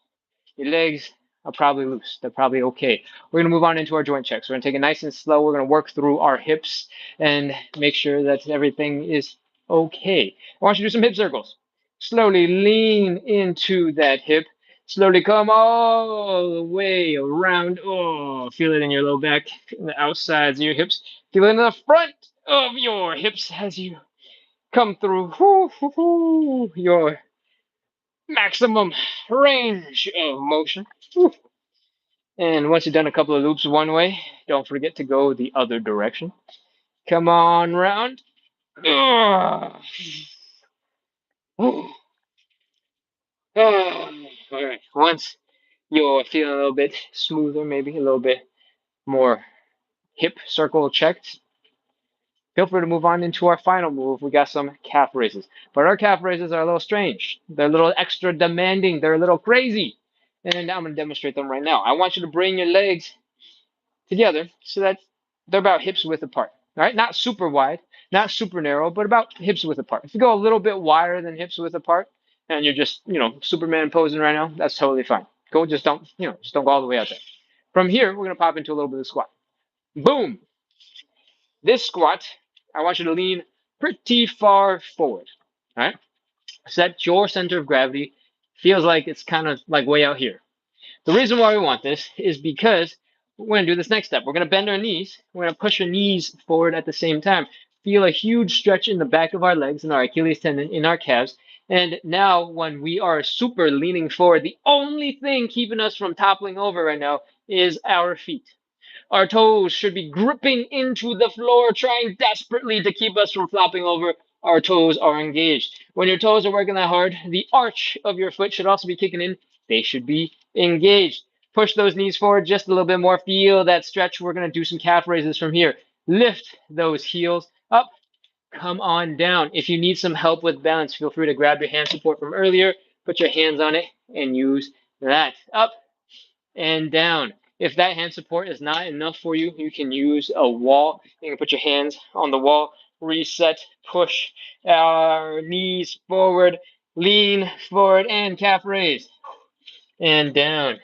Your legs are probably loose. They're probably okay. We're going to move on into our joint checks. We're going to take it nice and slow. We're going to work through our hips and make sure that everything is okay. I want you to do some hip circles. Slowly lean into that hip. Slowly come all the way around. Oh, feel it in your low back, in the outsides of your hips. Feel it in the front of your hips as you come through your maximum range of motion. And once you've done a couple of loops one way, don't forget to go the other direction. Come on round. All right. Once you're feeling a little bit smoother, maybe a little bit more hip circle checked, feel free to move on into our final move. We got some calf raises. But our calf raises are a little strange. They're a little extra demanding. They're a little crazy. And I'm going to demonstrate them right now. I want you to bring your legs together so that they're about hips width apart. right? Not super wide, not super narrow, but about hips width apart. If you go a little bit wider than hips width apart, and you're just, Superman posing right now, that's totally fine. Just don't, just don't go all the way out there. From here, we're gonna pop into a little bit of squat. Boom. This squat, I want you to lean pretty far forward. All right. Set your center of gravity. Feels like it's kind of like way out here. The reason why we want this is because we're going to do this next step. We're going to bend our knees. We're going to push our knees forward at the same time. Feel a huge stretch in the back of our legs and our Achilles tendon in our calves. And now when we are super leaning forward, the only thing keeping us from toppling over right now is our feet. Our toes should be gripping into the floor, trying desperately to keep us from flopping over. Our toes are engaged. When your toes are working that hard, the arch of your foot should also be kicking in. They should be engaged. Push those knees forward just a little bit more. Feel that stretch. We're going to do some calf raises from here. Lift those heels up. Come on down. If you need some help with balance, feel free to grab your hand support from earlier. Put your hands on it and use that. Up and down. If that hand support is not enough for you, you can use a wall. You can put your hands on the wall, reset, push our knees forward, lean forward, and calf raise. And down.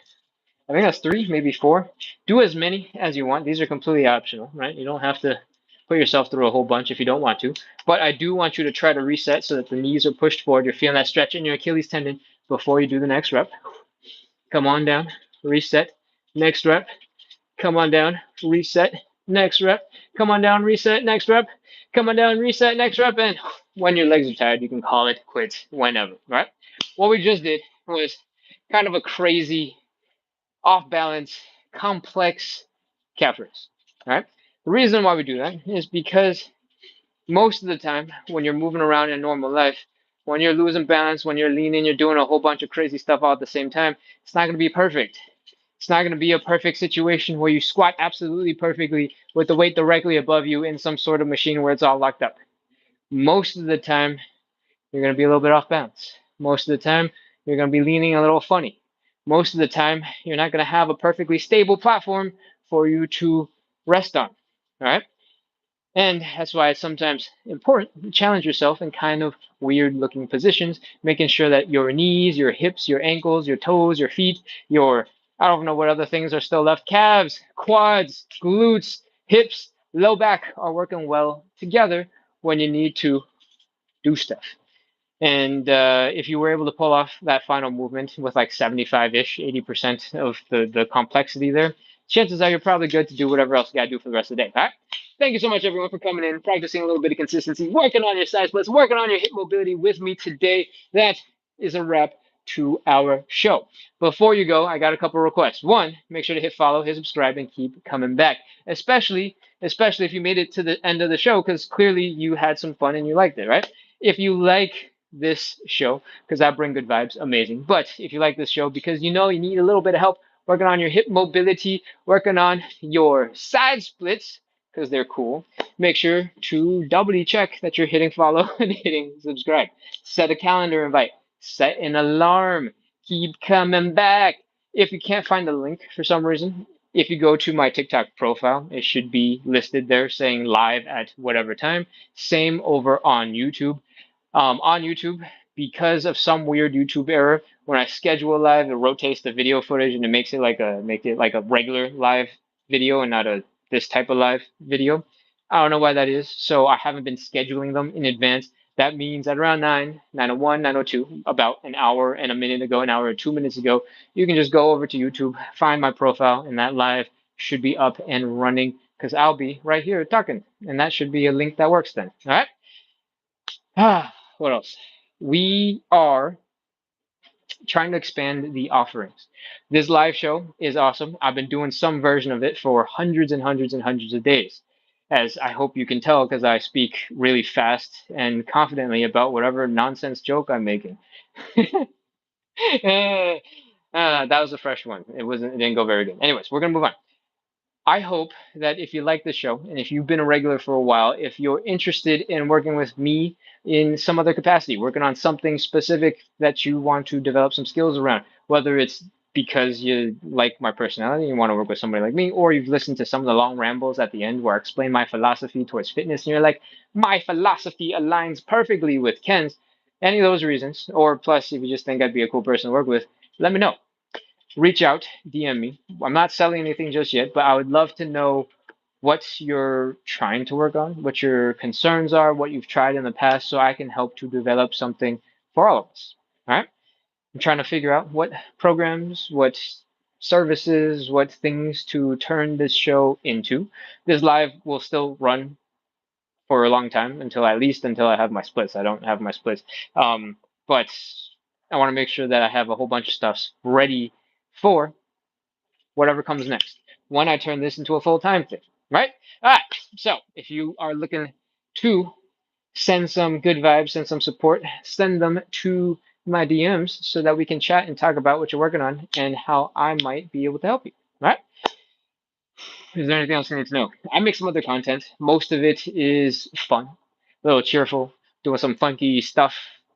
I think that's 3, maybe 4. Do as many as you want. These are completely optional, right? You don't have to put yourself through a whole bunch if you don't want to. But I do want you to try to reset so that the knees are pushed forward. You're feeling that stretch in your Achilles tendon before you do the next rep. Come on down, reset, next rep. Come on down, reset, next rep. Come on down, reset, next rep. Come on down, reset, next rep. And when your legs are tired, you can call it quits whenever, right? What we just did was kind of a crazy, off balance, complex calf raise, right? The reason why we do that is because most of the time when you're moving around in normal life, when you're losing balance, when you're leaning, you're doing a whole bunch of crazy stuff all at the same time, it's not going to be perfect. It's not going to be a perfect situation where you squat absolutely perfectly with the weight directly above you in some sort of machine where it's all locked up. Most of the time, you're going to be a little bit off balance. Most of the time, you're going to be leaning a little funny. Most of the time, you're not going to have a perfectly stable platform for you to rest on. All right? And that's why it's sometimes important to challenge yourself in kind of weird looking positions, making sure that your knees, your hips, your ankles, your toes, your feet, I don't know what other things are still left, calves, quads, glutes, hips, low back are working well together when you need to do stuff. And if you were able to pull off that final movement with like 75-ish, 80% of the complexity there, chances are you're probably good to do whatever else you got to do for the rest of the day. All right? Thank you so much, everyone, for coming in, practicing a little bit of consistency, working on your side splits, working on your hip mobility with me today. That is a wrap to our show. Before you go, I got a couple requests. One, make sure to hit follow, hit subscribe, and keep coming back. Especially if you made it to the end of the show, because clearly you had some fun and you liked it, right? If you like this show, because I bring good vibes, amazing. But if you like this show because you need a little bit of help working on your hip mobility, working on your side splits, because they're cool, make sure to doubly check that you're hitting follow and hitting subscribe. Set a calendar invite. Set an alarm. Keep coming back. If you can't find the link for some reason, if you go to my TikTok profile, it should be listed there saying live at whatever time. Same over on YouTube. On YouTube, because of some weird YouTube error, when I schedule a live, it rotates the video footage and it makes it like a regular live video and not a this type of live video. I don't know why that is. So I haven't been scheduling them in advance. That means at around 9:01, 9:02, about an hour and a minute ago, an hour and 2 minutes ago, you can just go over to YouTube, find my profile, and that live should be up and running because I'll be right here talking. And that should be a link that works then. All right. What else? We are trying to expand the offerings. This live show is awesome. I've been doing some version of it for hundreds and hundreds and hundreds of days, as I hope you can tell because I speak really fast and confidently about whatever nonsense joke I'm making. That was a fresh one. It didn't go very good. Anyways, we're gonna move on. I hope that if you like this show and if you've been a regular for a while, if you're interested in working with me in some other capacity, working on something specific that you want to develop some skills around, whether it's because you like my personality and you want to work with somebody like me, or you've listened to some of the long rambles at the end where I explain my philosophy towards fitness, and you're like, my philosophy aligns perfectly with Ken's. Any of those reasons, or plus if you just think I'd be a cool person to work with, let me know. Reach out, DM me. I'm not selling anything just yet, but I would love to know what you're trying to work on, what your concerns are, what you've tried in the past, so I can help to develop something for all of us. All right? I'm trying to figure out what programs, what services, what things to turn this show into. This live will still run for a long time until at least until I have my splits. I don't have my splits, but I want to make sure that I have a whole bunch of stuff ready for whatever comes next. When I turn this into a full-time thing, right? All right. So if you are looking to send some good vibes, send some support, send them to my DMs so that we can chat and talk about what you're working on and how I might be able to help you. All right? Is there anything else you need to know? I make some other content. Most of it is fun, a little cheerful, doing some funky stuff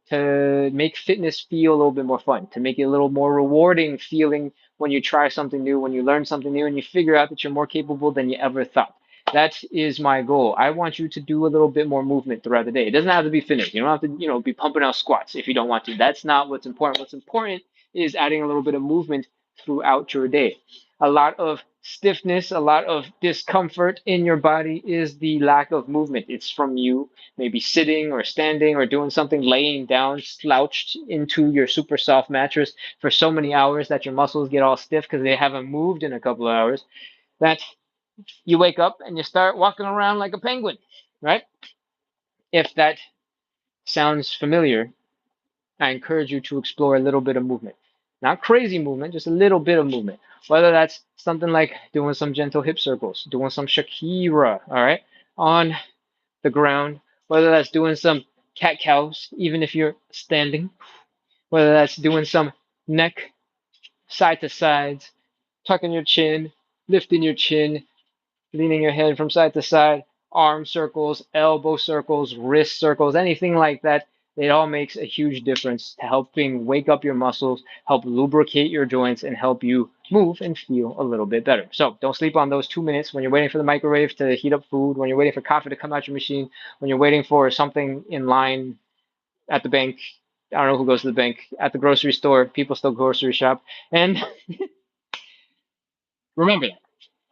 to make fitness feel a little bit more fun, to make it a little more rewarding feeling when you try something new, when you learn something new, and you figure out that you're more capable than you ever thought. That is my goal. I want you to do a little bit more movement throughout the day. It doesn't have to be fitness. You don't have to, be pumping out squats if you don't want to. That's not what's important. What's important is adding a little bit of movement throughout your day. A lot of stiffness, a lot of discomfort in your body is the lack of movement. It's from you maybe sitting or standing or doing something, laying down, slouched into your super soft mattress for so many hours that your muscles get all stiff because they haven't moved in a couple of hours. That you wake up and you start walking around like a penguin, right? If that sounds familiar, I encourage you to explore a little bit of movement. Not crazy movement, just a little bit of movement. Whether that's something like doing some gentle hip circles, doing some Shakira, all right, on the ground, whether that's doing some cat cows, even if you're standing, whether that's doing some neck side to sides, tucking your chin, lifting your chin, leaning your head from side to side, arm circles, elbow circles, wrist circles, anything like that. It all makes a huge difference to helping wake up your muscles, help lubricate your joints, and help you move and feel a little bit better. So don't sleep on those 2 minutes when you're waiting for the microwave to heat up food, when you're waiting for coffee to come out your machine, when you're waiting for something in line at the bank. I don't know who goes to the bank, at the grocery store. People still grocery shop. And remember that.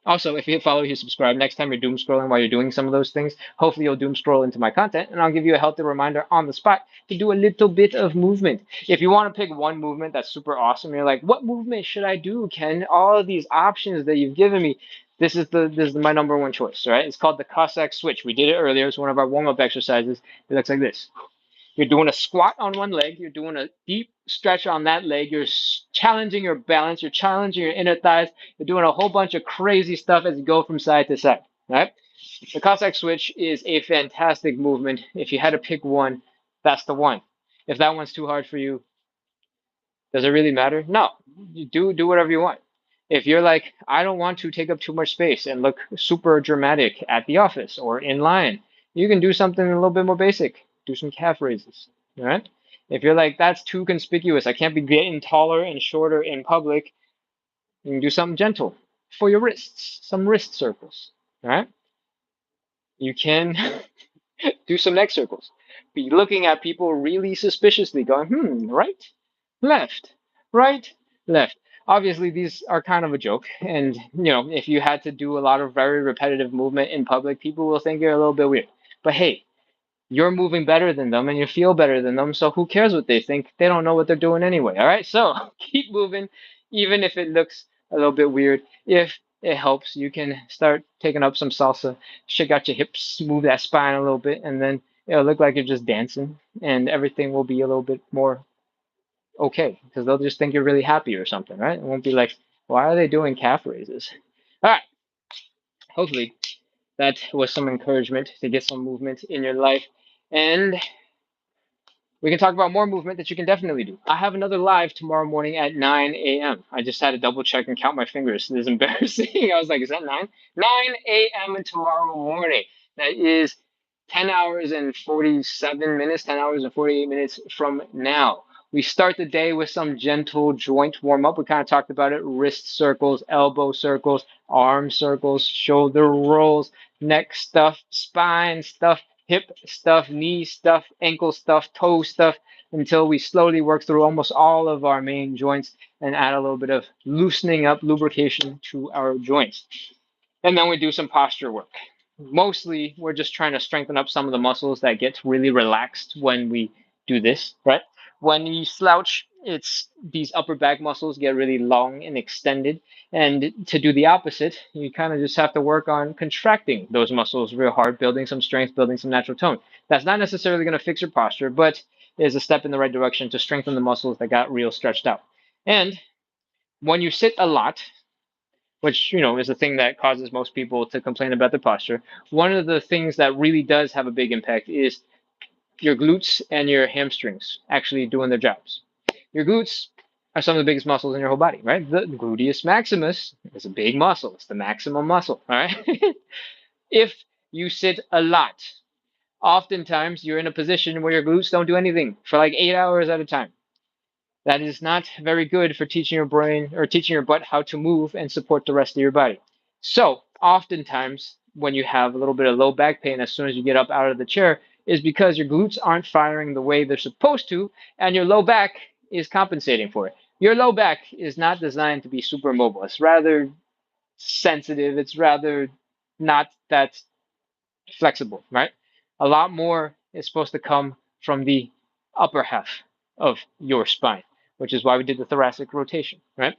Also, if you hit follow, you subscribe. Next time you're doom scrolling while you're doing some of those things, hopefully you'll doom scroll into my content, and I'll give you a healthy reminder on the spot to do a little bit of movement. If you want to pick one movement that's super awesome, you're like, what movement should I do, Ken? All of these options that you've given me. This is my number one choice, right? It's called the Cossack switch. We did it earlier. It's one of our warm-up exercises. It looks like this. You're doing a squat on one leg. You're doing a deep stretch on that leg. You're challenging your balance. You're challenging your inner thighs. You're doing a whole bunch of crazy stuff as you go from side to side. Right? The Cossack switch is a fantastic movement. If you had to pick one, that's the one. If that one's too hard for you, does it really matter? No. You do whatever you want. If you're like, I don't want to take up too much space and look super dramatic at the office or in line, you can do something a little bit more basic. Do some calf raises. All right? If you're like, that's too conspicuous, I can't be getting taller and shorter in public, you can do something gentle for your wrists, some wrist circles. All right? You can do some neck circles. Be looking at people really suspiciously, going, right, left, right, left. Obviously, these are kind of a joke. And, if you had to do a lot of very repetitive movement in public, people will think you're a little bit weird. But hey, you're moving better than them and you feel better than them. So who cares what they think? They don't know what they're doing anyway. All right. So keep moving, even if it looks a little bit weird. If it helps, you can start taking up some salsa, shake out your hips, move that spine a little bit, and then it'll look like you're just dancing and everything will be a little bit more okay because they'll just think you're really happy or something, right? It won't be like, why are they doing calf raises? All right. Hopefully that was some encouragement to get some movement in your life. And we can talk about more movement that you can definitely do. I have another live tomorrow morning at 9 a.m. I just had to double check and count my fingers. This is embarrassing. I was like, is that 9? 9 a.m. tomorrow morning. That is 10 hours and 47 minutes, 10 hours and 48 minutes from now. We start the day with some gentle joint warm up. We kind of talked about it: wrist circles, elbow circles, arm circles, shoulder rolls, neck stuff, spine stuff, hip stuff, knee stuff, ankle stuff, toe stuff, until we slowly work through almost all of our main joints and add a little bit of loosening up, lubrication to our joints. And then we do some posture work. Mostly, we're just trying to strengthen up some of the muscles that get really relaxed when we do this, right? When you slouch, it's these upper back muscles get really long and extended. And to do the opposite, you kind of just have to work on contracting those muscles real hard, building some strength, building some natural tone. That's not necessarily going to fix your posture, but is a step in the right direction to strengthen the muscles that got real stretched out. And when you sit a lot, which is the thing that causes most people to complain about their posture. One of the things that really does have a big impact is your glutes and your hamstrings actually doing their jobs. Your glutes are some of the biggest muscles in your whole body, right? The gluteus maximus is a big muscle. It's the maximum muscle, all right? If you sit a lot, oftentimes you're in a position where your glutes don't do anything for like 8 hours at a time. That is not very good for teaching your brain or teaching your butt how to move and support the rest of your body. So, oftentimes, when you have a little bit of low back pain as soon as you get up out of the chair, is because your glutes aren't firing the way they're supposed to, and your low back is compensating for it. Your low back is not designed to be super mobile. It's rather sensitive. It's rather not that flexible, right? A lot more is supposed to come from the upper half of your spine, which is why we did the thoracic rotation, right?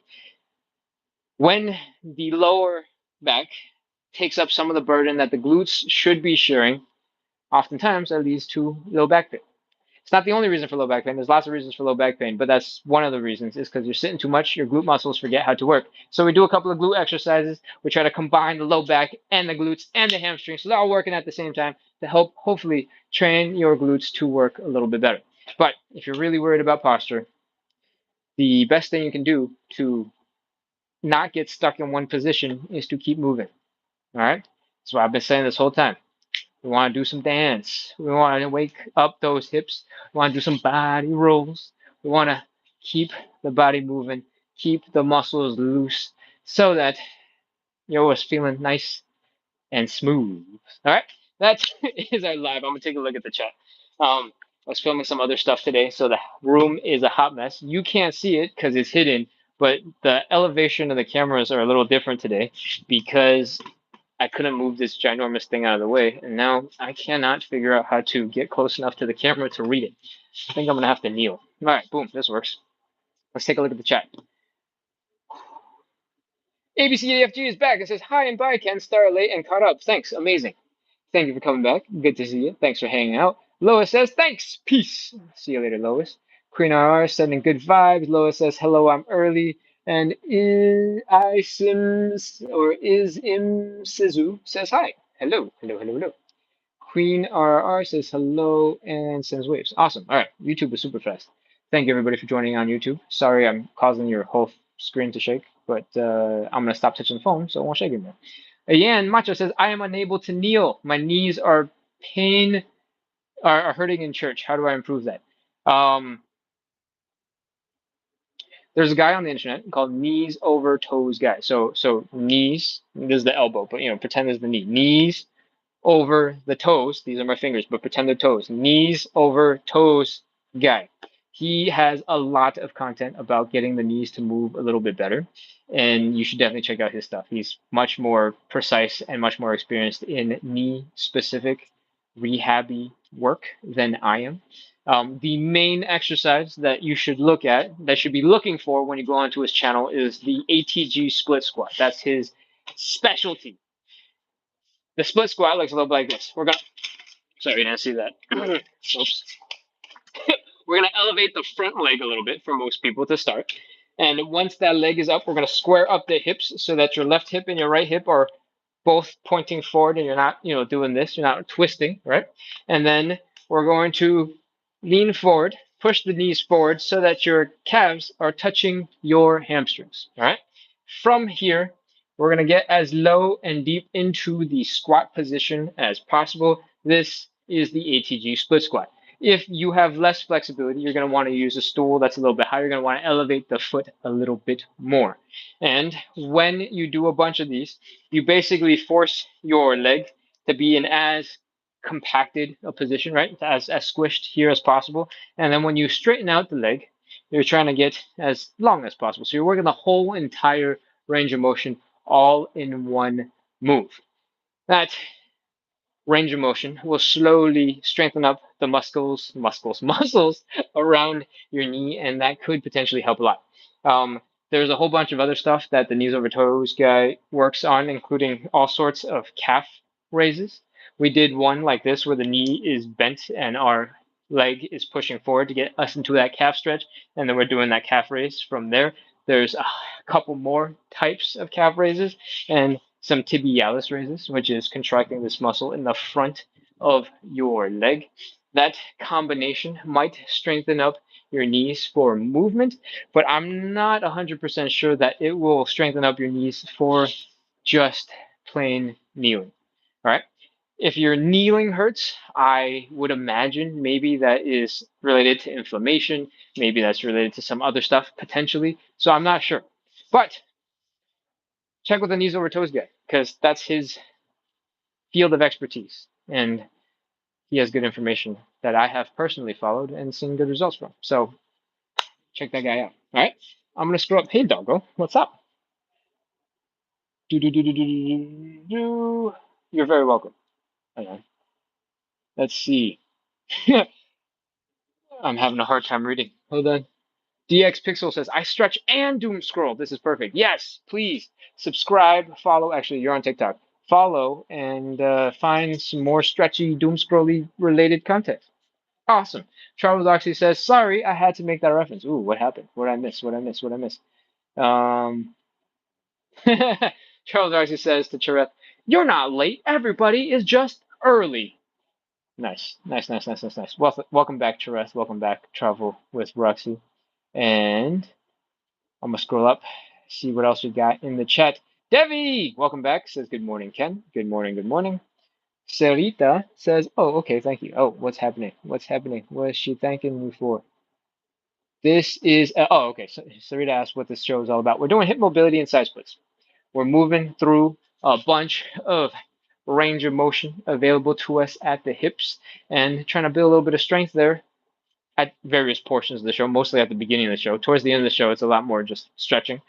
When the lower back takes up some of the burden that the glutes should be sharing, oftentimes that leads to low back pain. It's not the only reason for low back pain. There's lots of reasons for low back pain, but that's one of the reasons is because you're sitting too much, your glute muscles forget how to work. So we do a couple of glute exercises. We try to combine the low back and the glutes and the hamstrings, so they're all working at the same time to help hopefully train your glutes to work a little bit better. But if you're really worried about posture, the best thing you can do to not get stuck in one position is to keep moving. All right? That's what I've been saying this whole time. We want to do some dance. We want to wake up those hips. We want to do some body rolls. We want to keep the body moving, keep the muscles loose so that you're always feeling nice and smooth. All right, that is our live. I'm gonna take a look at the chat. I was filming some other stuff today, so the room is a hot mess. You can't see it because it's hidden, but the elevation of the cameras are a little different today because I couldn't move this ginormous thing out of the way, and now I cannot figure out how to get close enough to the camera to read it. I think I'm gonna have to kneel. All right, boom, this works. Let's take a look at the chat. ABCDFG is back. It says, hi and bye, Ken. Star late and caught up. Thanks. Amazing. Thank you for coming back. Good to see you. Thanks for hanging out. Lois says, thanks. Peace. See you later, Lois. Queen RR sending good vibes. Lois says, hello, I'm early. And is Im Sizu says hi. Hello, hello, hello, hello. Queen RR says hello and sends waves. Awesome. All right. YouTube is super fast. Thank you, everybody, for joining on YouTube. Sorry I'm causing your whole screen to shake, but I'm going to stop touching the phone so it won't shake anymore. Yan Macho says, I am unable to kneel. My knees are hurting in church. How do I improve that? There's a guy on the internet called Knees Over Toes Guy. So knees, this is the elbow, but pretend this is the knee. Knees over the toes. These are my fingers, but pretend they're toes. Knees over toes guy. He has a lot of content about getting the knees to move a little bit better, and you should definitely check out his stuff. He's much more precise and much more experienced in knee-specific rehabby work than I am. The main exercise that you should look at, that should be looking for when you go onto his channel, is the ATG split squat. That's his specialty. The split squat looks a little bit like this. Sorry, you didn't see that. Oops. We're gonna elevate the front leg a little bit for most people to start. And once that leg is up, we're gonna square up the hips so that your left hip and your right hip are both pointing forward and you're not, doing this, you're not twisting, right? And then we're going to lean forward, push the knees forward so that your calves are touching your hamstrings, all right? From here, we're going to get as low and deep into the squat position as possible. This is the ATG split squat. If you have less flexibility, you're going to want to use a stool that's a little bit higher. You're going to want to elevate the foot a little bit more. And when you do a bunch of these, you basically force your leg to be in as compacted a position, right? As squished here as possible. And then when you straighten out the leg, you're trying to get as long as possible. So you're working the whole entire range of motion all in one move. That range of motion will slowly strengthen up the muscles around your knee, and that could potentially help a lot. There's a whole bunch of other stuff that the knees over toes guy works on, including all sorts of calf raises. We did one like this where the knee is bent and our leg is pushing forward to get us into that calf stretch, and then we're doing that calf raise from there. There's a couple more types of calf raises, and some tibialis raises, which is contracting this muscle in the front of your leg. That combination might strengthen up your knees for movement, but I'm not 100% sure that it will strengthen up your knees for just plain kneeling. All right. If your kneeling hurts, I would imagine maybe that is related to inflammation. Maybe that's related to some other stuff potentially. So I'm not sure. But check with the knees over toes guy because that's his field of expertise, and he has good information that I have personally followed and seen good results from. So check that guy out. All right, I'm gonna scroll up. Hey, doggo, what's up? Do do do do do do do. You're very welcome. Hang on. Let's see. I'm having a hard time reading. Hold on. DX Pixel says, I stretch and doom scroll. This is perfect. Yes, please subscribe, follow. Actually, you're on TikTok. Follow and find some more stretchy doom scrolly related content. Awesome. Charles actually says, sorry, I had to make that reference. Ooh, what happened? What did I miss? What did I miss? What did I miss? Charles actually says to Chereth, you're not late. Everybody is just early. Nice, nice, nice, nice, nice, nice. Welcome back, Chereth. Welcome back, Travel with Roxy. And I'm gonna scroll up, see what else we got in the chat. Devi, welcome back. Says good morning, Ken. Good morning. Good morning. Sarita says, "Oh, okay, thank you. Oh, what's happening? What's happening? What is she thanking me for?" This is oh, okay. So Sarita asked what this show is all about. We're doing hip mobility and side splits. We're moving through a bunch of range of motion available to us at the hips and trying to build a little bit of strength there at various portions of the show, mostly at the beginning of the show. Towards the end of the show, it's a lot more just stretching.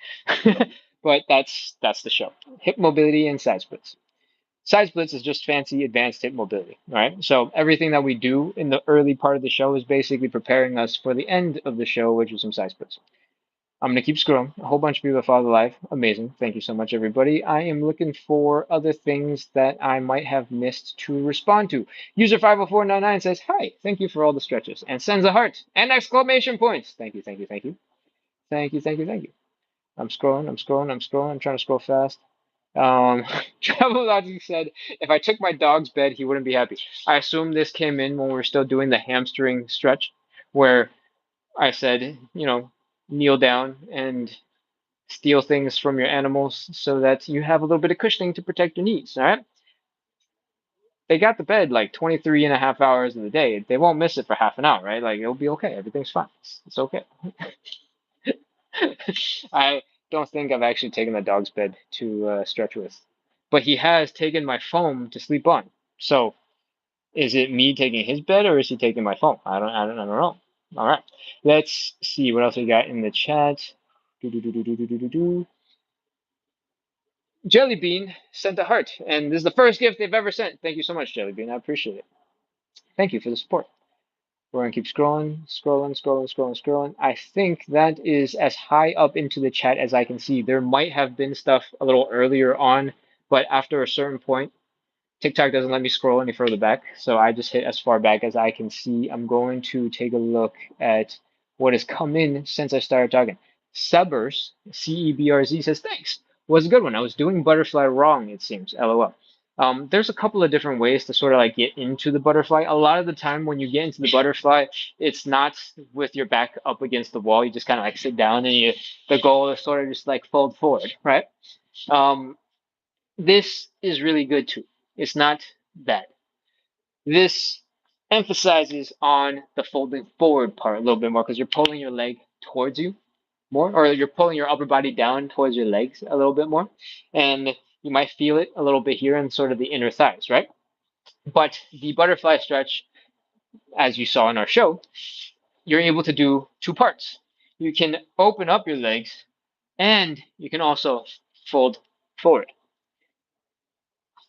But that's the show. Hip mobility and side splits. Side splits is just fancy advanced hip mobility, right? So everything that we do in the early part of the show is basically preparing us for the end of the show, which is some side splits. I'm going to keep scrolling. A whole bunch of people that follow the live. Amazing. Thank you so much, everybody. I am looking for other things that I might have missed to respond to. User 50499 says, hi, thank you for all the stretches, and sends a heart and exclamation points. Thank you, thank you, thank you. Thank you, thank you, thank you. I'm scrolling, I'm scrolling, I'm scrolling. I'm trying to scroll fast. Travel Logic said, if I took my dog's bed, he wouldn't be happy. I assume this came in when we were still doing the hamstring stretch, where I said, kneel down and steal things from your animals so that you have a little bit of cushioning to protect your knees. All right. They got the bed like 23 and a half hours of the day. They won't miss it for half an hour, right? Like it'll be okay. Everything's fine. It's okay. I don't think I've actually taken the dog's bed to stretch with, but he has taken my foam to sleep on. So is it me taking his bed or is he taking my foam? I don't know. All right, let's see what else we got in the chat. Do, do, do, do, do, do, do, do. Jellybean sent a heart, and this is the first gift they've ever sent. Thank you so much, Jellybean. I appreciate it. Thank you for the support. We're gonna keep scrolling, scrolling, scrolling, scrolling, scrolling. I think that is as high up into the chat as I can see. There might have been stuff a little earlier on, but after a certain point, TikTok doesn't let me scroll any further back, so I just hit as far back as I can see. I'm going to take a look at what has come in since I started talking. Sebers, CEBRZ says, thanks. Was a good one. I was doing butterfly wrong, it seems. LOL. There's a couple of different ways to sort of like get into the butterfly. A lot of the time when you get into the butterfly, it's not with your back up against the wall. You just kind of like sit down and the goal is sort of just like fold forward, right? This is really good too. It's not bad. This emphasizes on the folding forward part a little bit more because you're pulling your leg towards you more, or you're pulling your upper body down towards your legs a little bit more. And you might feel it a little bit here in sort of the inner thighs, right? But the butterfly stretch, as you saw in our show, you're able to do two parts. You can open up your legs and you can also fold forward.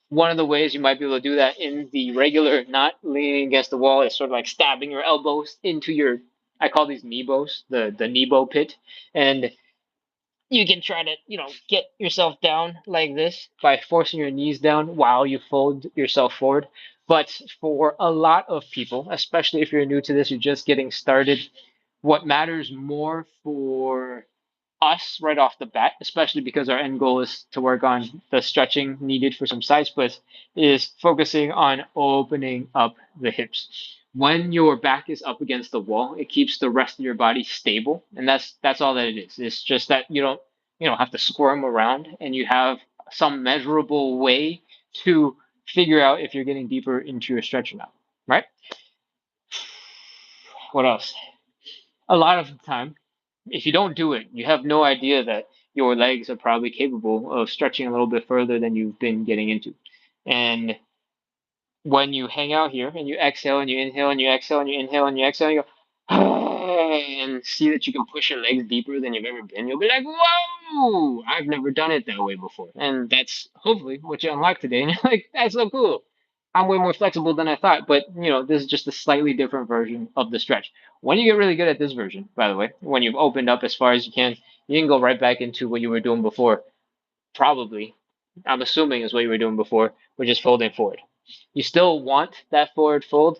One of the ways you might be able to do that in the regular, not leaning against the wall, is sort of like stabbing your elbows into your, I call these Nebos, the Nebo pit. And you can try to, get yourself down like this by forcing your knees down while you fold yourself forward. But for a lot of people, especially if you're new to this, you're just getting started, what matters more for us right off the bat, especially because our end goal is to work on the stretching needed for some side splits, is focusing on opening up the hips. When your back is up against the wall, it keeps the rest of your body stable, and that's all that it is. It's just that you don't have to squirm around, and you have some measurable way to figure out if you're getting deeper into your stretch or not. Right? What else? A lot of the time, if you don't do it, you have no idea that your legs are probably capable of stretching a little bit further than you've been getting into. And when you hang out here and you exhale and you inhale and you exhale and you inhale and you exhale, and you go, and see that you can push your legs deeper than you've ever been, you'll be like, whoa, I've never done it that way before. And that's hopefully what you unlock today. And you're like, that's so cool. I'm way more flexible than I thought. But, this is just a slightly different version of the stretch. When you get really good at this version, by the way, when you've opened up as far as you can go right back into what you were doing before. Probably, I'm assuming is what you were doing before, which is folding forward. You still want that forward fold.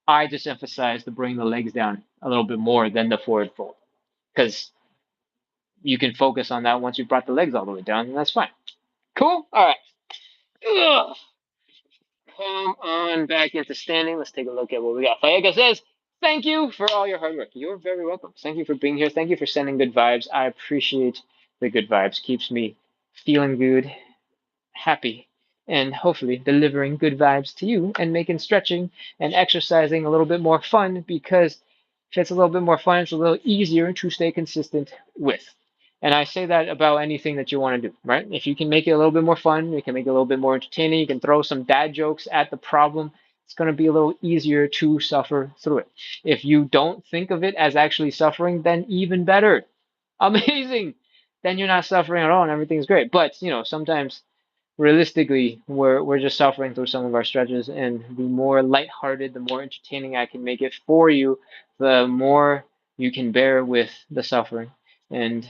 I just emphasize to bring the legs down a little bit more than the forward fold because you can focus on that once you've brought the legs all the way down, and that's fine. Cool? All right. Ugh. Come on back into standing. Let's take a look at what we got. Fayeka says, thank you for all your hard work. You're very welcome. Thank you for being here. Thank you for sending good vibes. I appreciate the good vibes. Keeps me feeling good, happy, and hopefully delivering good vibes to you and making stretching and exercising a little bit more fun because if it's a little bit more fun, it's a little easier to stay consistent with. And I say that about anything that you want to do, right? If you can make it a little bit more fun, you can make it a little bit more entertaining, you can throw some dad jokes at the problem, it's going to be a little easier to suffer through it. If you don't think of it as actually suffering, then even better. Amazing. Then you're not suffering at all and everything's great. But, sometimes realistically, we're just suffering through some of our stretches, and the more lighthearted, the more entertaining I can make it for you, the more you can bear with the suffering and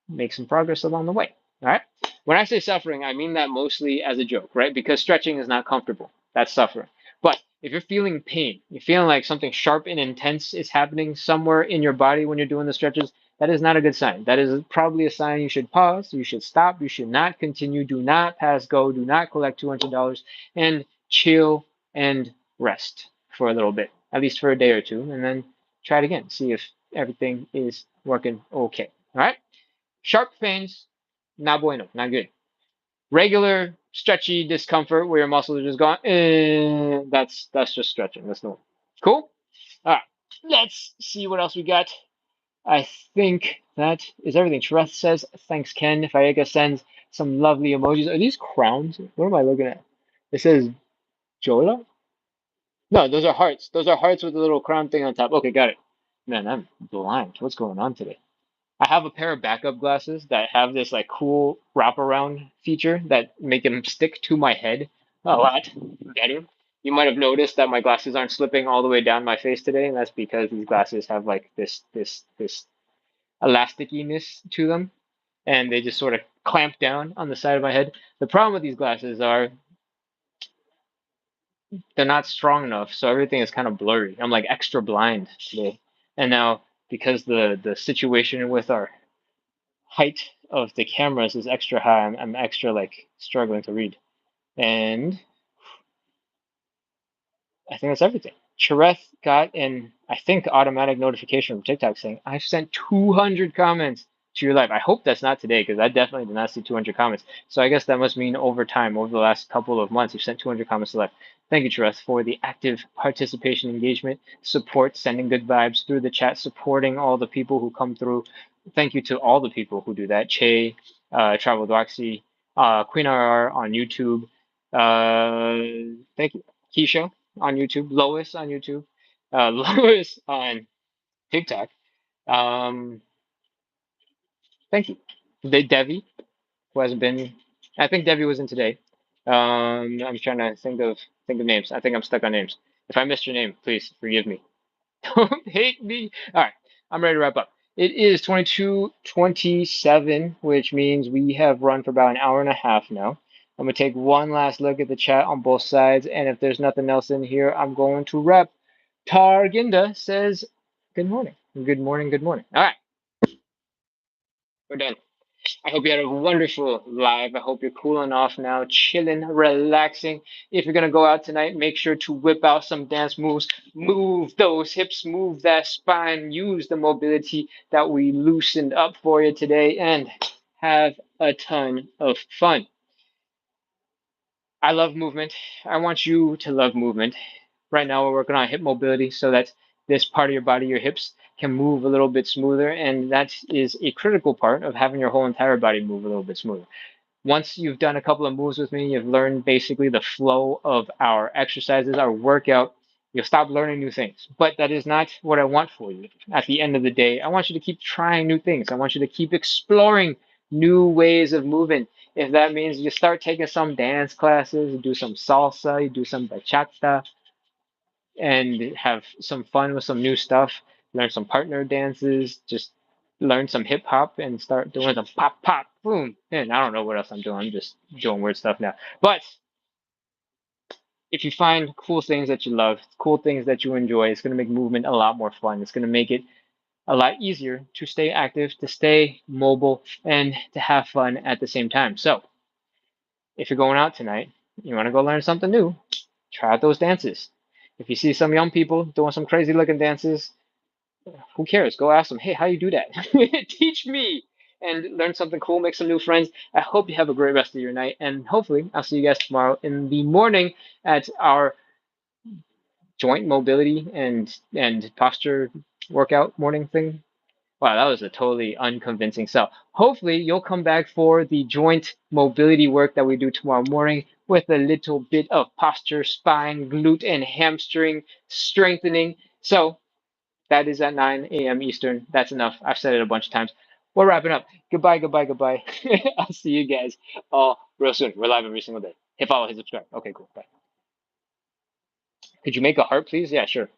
make some progress along the way. All right. When I say suffering, I mean that mostly as a joke, right? Because stretching is not comfortable. That's suffering. But if you're feeling pain, you're feeling like something sharp and intense is happening somewhere in your body when you're doing the stretches, that is not a good sign. That is probably a sign you should pause, you should stop, you should not continue, do not pass go, do not collect $200, and chill and rest for a little bit, at least for a day or two, and then try it again. See if everything is working okay. All right? Sharp pains, not bueno, not good. Regular stretchy discomfort where your muscles are just going, that's just stretching. That's normal. Cool? All right. Let's see what else we got. I think that is everything. Shreth says, thanks, Ken. Fayeka sends some lovely emojis. Are these crowns? What am I looking at? It says Jola? No, those are hearts. Those are hearts with a little crown thing on top. Okay, got it. Man, I'm blind. What's going on today? I have a pair of backup glasses that have this like cool wraparound feature that make them stick to my head a lot better. You might have noticed that my glasses aren't slipping all the way down my face today, and that's because these glasses have like this elasticiness to them, and they just sort of clamp down on the side of my head. The problem with these glasses are they're not strong enough, so everything is kind of blurry. I'm like extra blind today, and now because the situation with our height of the cameras is extra high, I'm extra like struggling to read. And I think that's everything. Chereth got an, I think, automatic notification from TikTok saying, I've sent 200 comments to your live. I hope that's not today because I definitely did not see 200 comments. So I guess that must mean over time, over the last couple of months, you've sent 200 comments to live. Thank you, Trust, for the active participation, engagement, support, sending good vibes through the chat, supporting all the people who come through. Thank you to all the people who do that. Che, Travel Doxy, Queen RR on YouTube. Thank you. Keisha on YouTube. Lois on YouTube. Lois on TikTok. Um, thank you. Devi, who hasn't been. I think Debbie was in today. I'm trying to think of names. I think I'm stuck on names. If I missed your name, please forgive me. Don't hate me. All right, I'm ready to wrap up. It is 22:27, which means we have run for about an hour and a half now. I'm gonna take one last look at the chat on both sides, and if there's nothing else in here, I'm going to wrap. Targinda says, "Good morning. Good morning. Good morning." All right, we're done. I hope you had a wonderful live. I hope you're cooling off now, chilling, relaxing. If you're gonna go out tonight, make sure to whip out some dance moves. Move those hips, move that spine, use the mobility that we loosened up for you today, and have a ton of fun. I love movement. I want you to love movement. Right now, we're working on hip mobility so that this part of your body, your hips, can move a little bit smoother, and that is a critical part of having your whole entire body move a little bit smoother. Once you've done a couple of moves with me, you've learned basically the flow of our exercises, our workout. You'll stop learning new things. But that is not what I want for you. At the end of the day, I want you to keep trying new things. I want you to keep exploring new ways of moving. If that means you start taking some dance classes, you do some salsa, you do some bachata, and have some fun with some new stuff, learn some partner dances, just learn some hip hop and start doing the pop pop boom. And I don't know what else I'm doing. I'm just doing weird stuff now. But if you find cool things that you love, cool things that you enjoy, it's going to make movement a lot more fun. It's going to make it a lot easier to stay active, to stay mobile, and to have fun at the same time. So if you're going out tonight, you want to go learn something new, try out those dances. If you see some young people doing some crazy looking dances, who cares? Go ask them, hey, how you do that? Teach me and learn something cool, make some new friends. I hope you have a great rest of your night, and hopefully I'll see you guys tomorrow in the morning at our joint mobility and posture workout morning thing. Wow, that was a totally unconvincing sell. Hopefully you'll come back for the joint mobility work that we do tomorrow morning with a little bit of posture, spine, glute, and hamstring strengthening. So that is at 9 a.m. Eastern. That's enough. I've said it a bunch of times. We're wrapping up. Goodbye, goodbye, goodbye. I'll see you guys all real soon. We're live every single day. Hit follow, hit subscribe. Okay, cool. Bye. Could you make a heart, please? Yeah, sure.